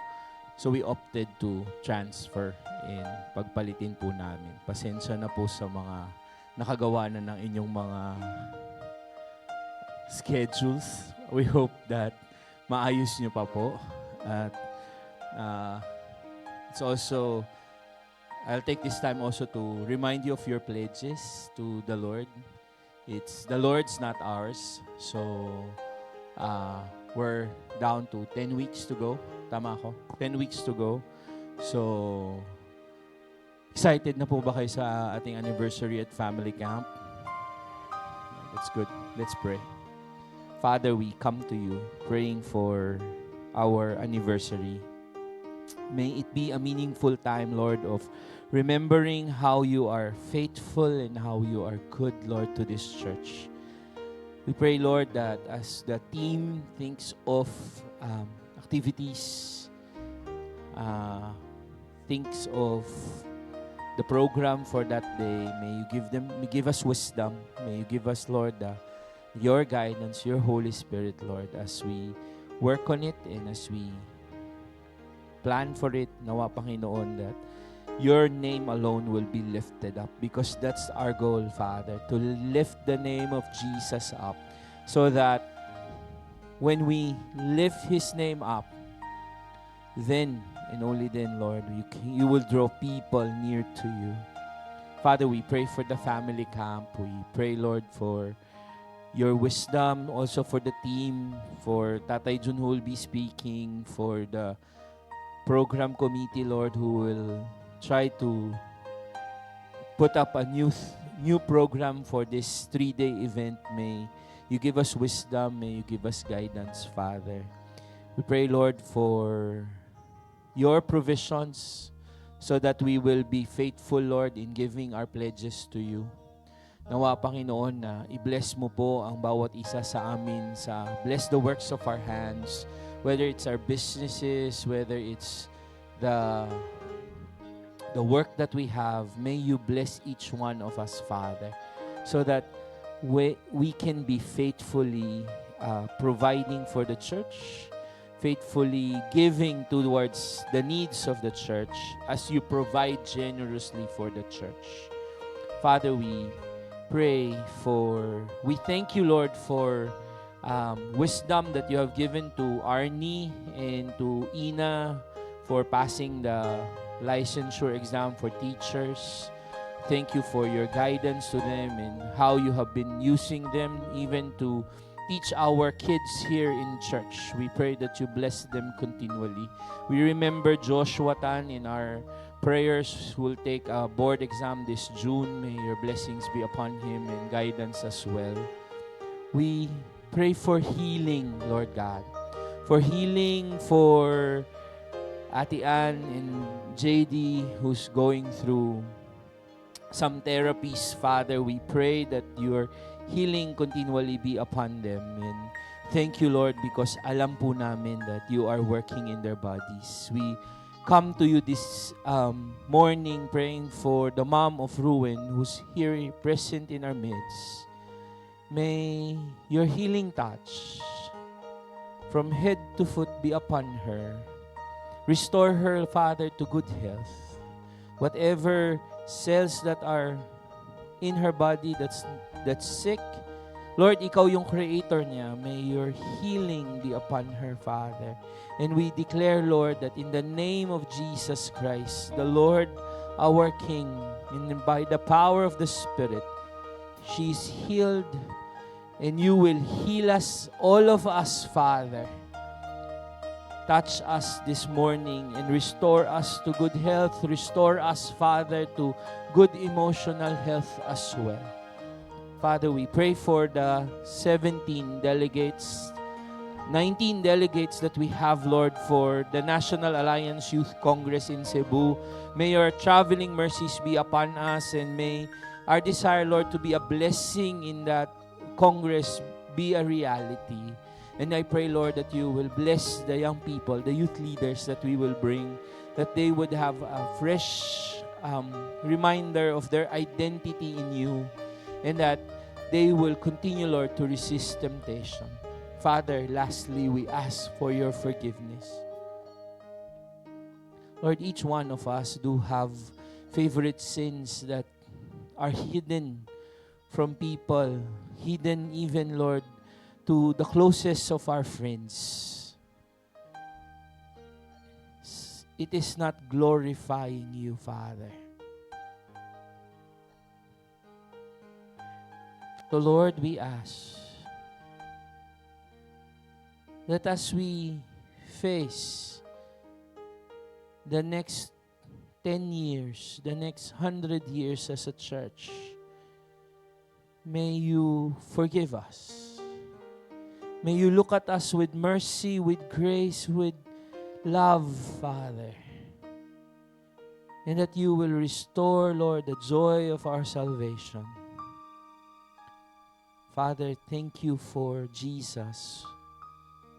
So, we opted to transfer and pagpalitin po namin. Pasensya na po sa mga nakagawa na ng inyong mga schedules. We hope that maayos nyo pa po. At it's also, I'll take this time also to remind you of your pledges to the Lord. It's the Lord's, not ours. So, we're down to 10 weeks to go. Tama ako? 10 weeks to go. So, excited na po ba kayo sa ating anniversary at family camp? That's good. Let's pray. Father, we come to you praying for our anniversary. May it be a meaningful time, Lord, of remembering how you are faithful and how you are good, Lord, to this church. We pray, Lord, that as the team thinks of activities, thinks of the program for that day, may you give us wisdom. May you give us, Lord, your guidance, your Holy Spirit, Lord, as we work on it and as we plan for it. Nawa, Panginoon, that your name alone will be lifted up, because that's our goal, Father, to lift the name of Jesus up, so that when we lift His name up, then and only then, Lord, you will draw people near to you. Father, we pray for the family camp. We pray, Lord, for your wisdom, also for the team, for Tatay Jun who will be speaking, for the program committee, Lord, who will try to put up a new program for this 3-day event. May you give us wisdom, may you give us guidance, Father. We pray, Lord, for your provisions so that we will be faithful, Lord, in giving our pledges to you. Nawa, Panginoon, na i-bless mo po ang bawat isa sa amin, bless the works of our hands, whether it's our businesses, whether it's the work that we have. May you bless each one of us, Father, so that we can be faithfully providing for the church, faithfully giving towards the needs of the church as you provide generously for the church. Father, we thank you, Lord, for wisdom that you have given to Arnie and to Ina for passing the licensure exam for teachers. Thank you for your guidance to them and how you have been using them even to teach our kids here in church. We pray that you bless them continually. We remember Joshua Tan in our prayers, who will take a board exam this June. May your blessings be upon him and guidance as well. We pray for healing, Lord God. For healing for Ate Ann and JD, who's going through some therapies, Father. We pray that your healing continually be upon them. And thank you, Lord, because alam po namin that you are working in their bodies. We come to you this morning praying for the mom of Ruin, who's here present in our midst. May your healing touch from head to foot be upon her. Restore her, Father, to good health. Whatever cells that are in her body that's sick, Lord, ikaw yung creator niya. May your healing be upon her, Father. And we declare, Lord, that in the name of Jesus Christ, the Lord, our King, and by the power of the Spirit, she's healed, and you will heal us, all of us, Father. Touch us this morning and restore us to good health. Restore us, Father, to good emotional health as well. Father, we pray for the 19 delegates that we have, Lord, for the National Alliance Youth Congress in Cebu. May your traveling mercies be upon us, and may our desire, Lord, to be a blessing in that Congress be a reality. And I pray, Lord, that you will bless the young people, the youth leaders that we will bring, that they would have a fresh reminder of their identity in you, and that they will continue, Lord, to resist temptation. Father, lastly, we ask for your forgiveness. Lord, each one of us do have favorite sins that are hidden from people, hidden even, Lord, to the closest of our friends. It is not glorifying you, Father. So, Lord, we ask that as we face the next 10 years, the next 100 years as a church, may you forgive us. May you look at us with mercy, with grace, with love, Father. And that you will restore, Lord, the joy of our salvation. Father, thank you for Jesus,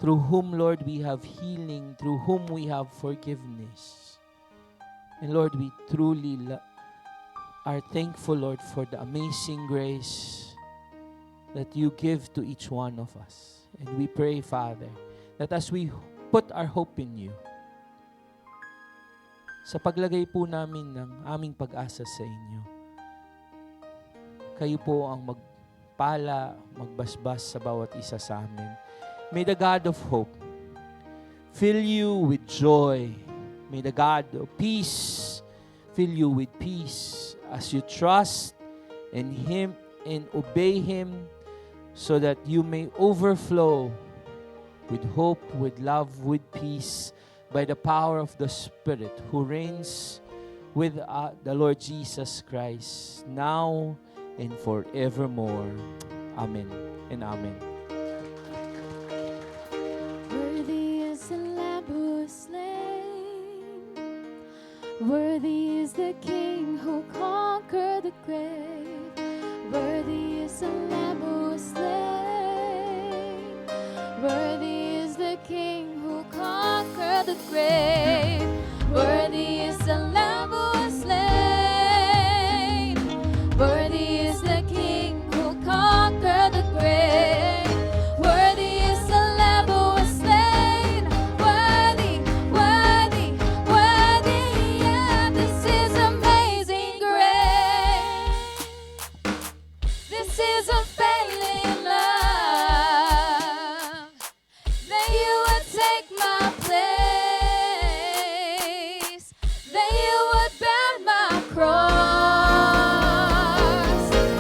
through whom, Lord, we have healing, through whom we have forgiveness. And Lord, we truly are thankful, Lord, for the amazing grace that you give to each one of us. And we pray, Father, that as we put our hope in you, sa paglagay po namin ng aming pag-asa sa inyo, kayo po ang magpala, magbasbas sa bawat isa sa amin. May the God of hope fill you with joy. May the God of peace fill you with peace as you trust in Him and obey Him, so that you may overflow with hope, with love, with peace, by the power of the Spirit who reigns with the Lord Jesus Christ, now and forevermore. Amen and amen. Worthy is the Lamb who was slain. Worthy is the King who conquered the grave. Worthy is the Lamb who was slain. Worthy is the King who conquered the grave. Worthy is the Lamb who was slain. Worthy is the King who conquered the grave. Worthy is the Lamb who was slain. Worthy, worthy, worthy. Yeah, this is amazing grace. This is a failing love, that you would take my place, that you would bear my cross,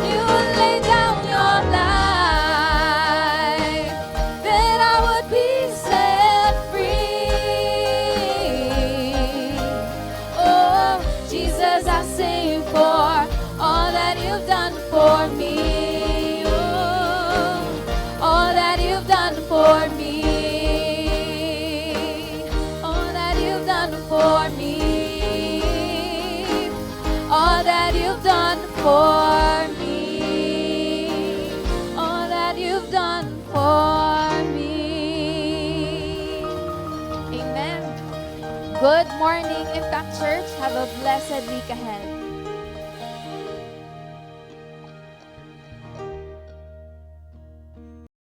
you would lay down your life, that I would be set free. Oh, Jesus, I sing for all that you've done for me. Oh, all that you've done for me. All that you've done for me. All that you've done for me. All that you've done for me. Amen. Good morning, Impact Church. Have a blessed week ahead.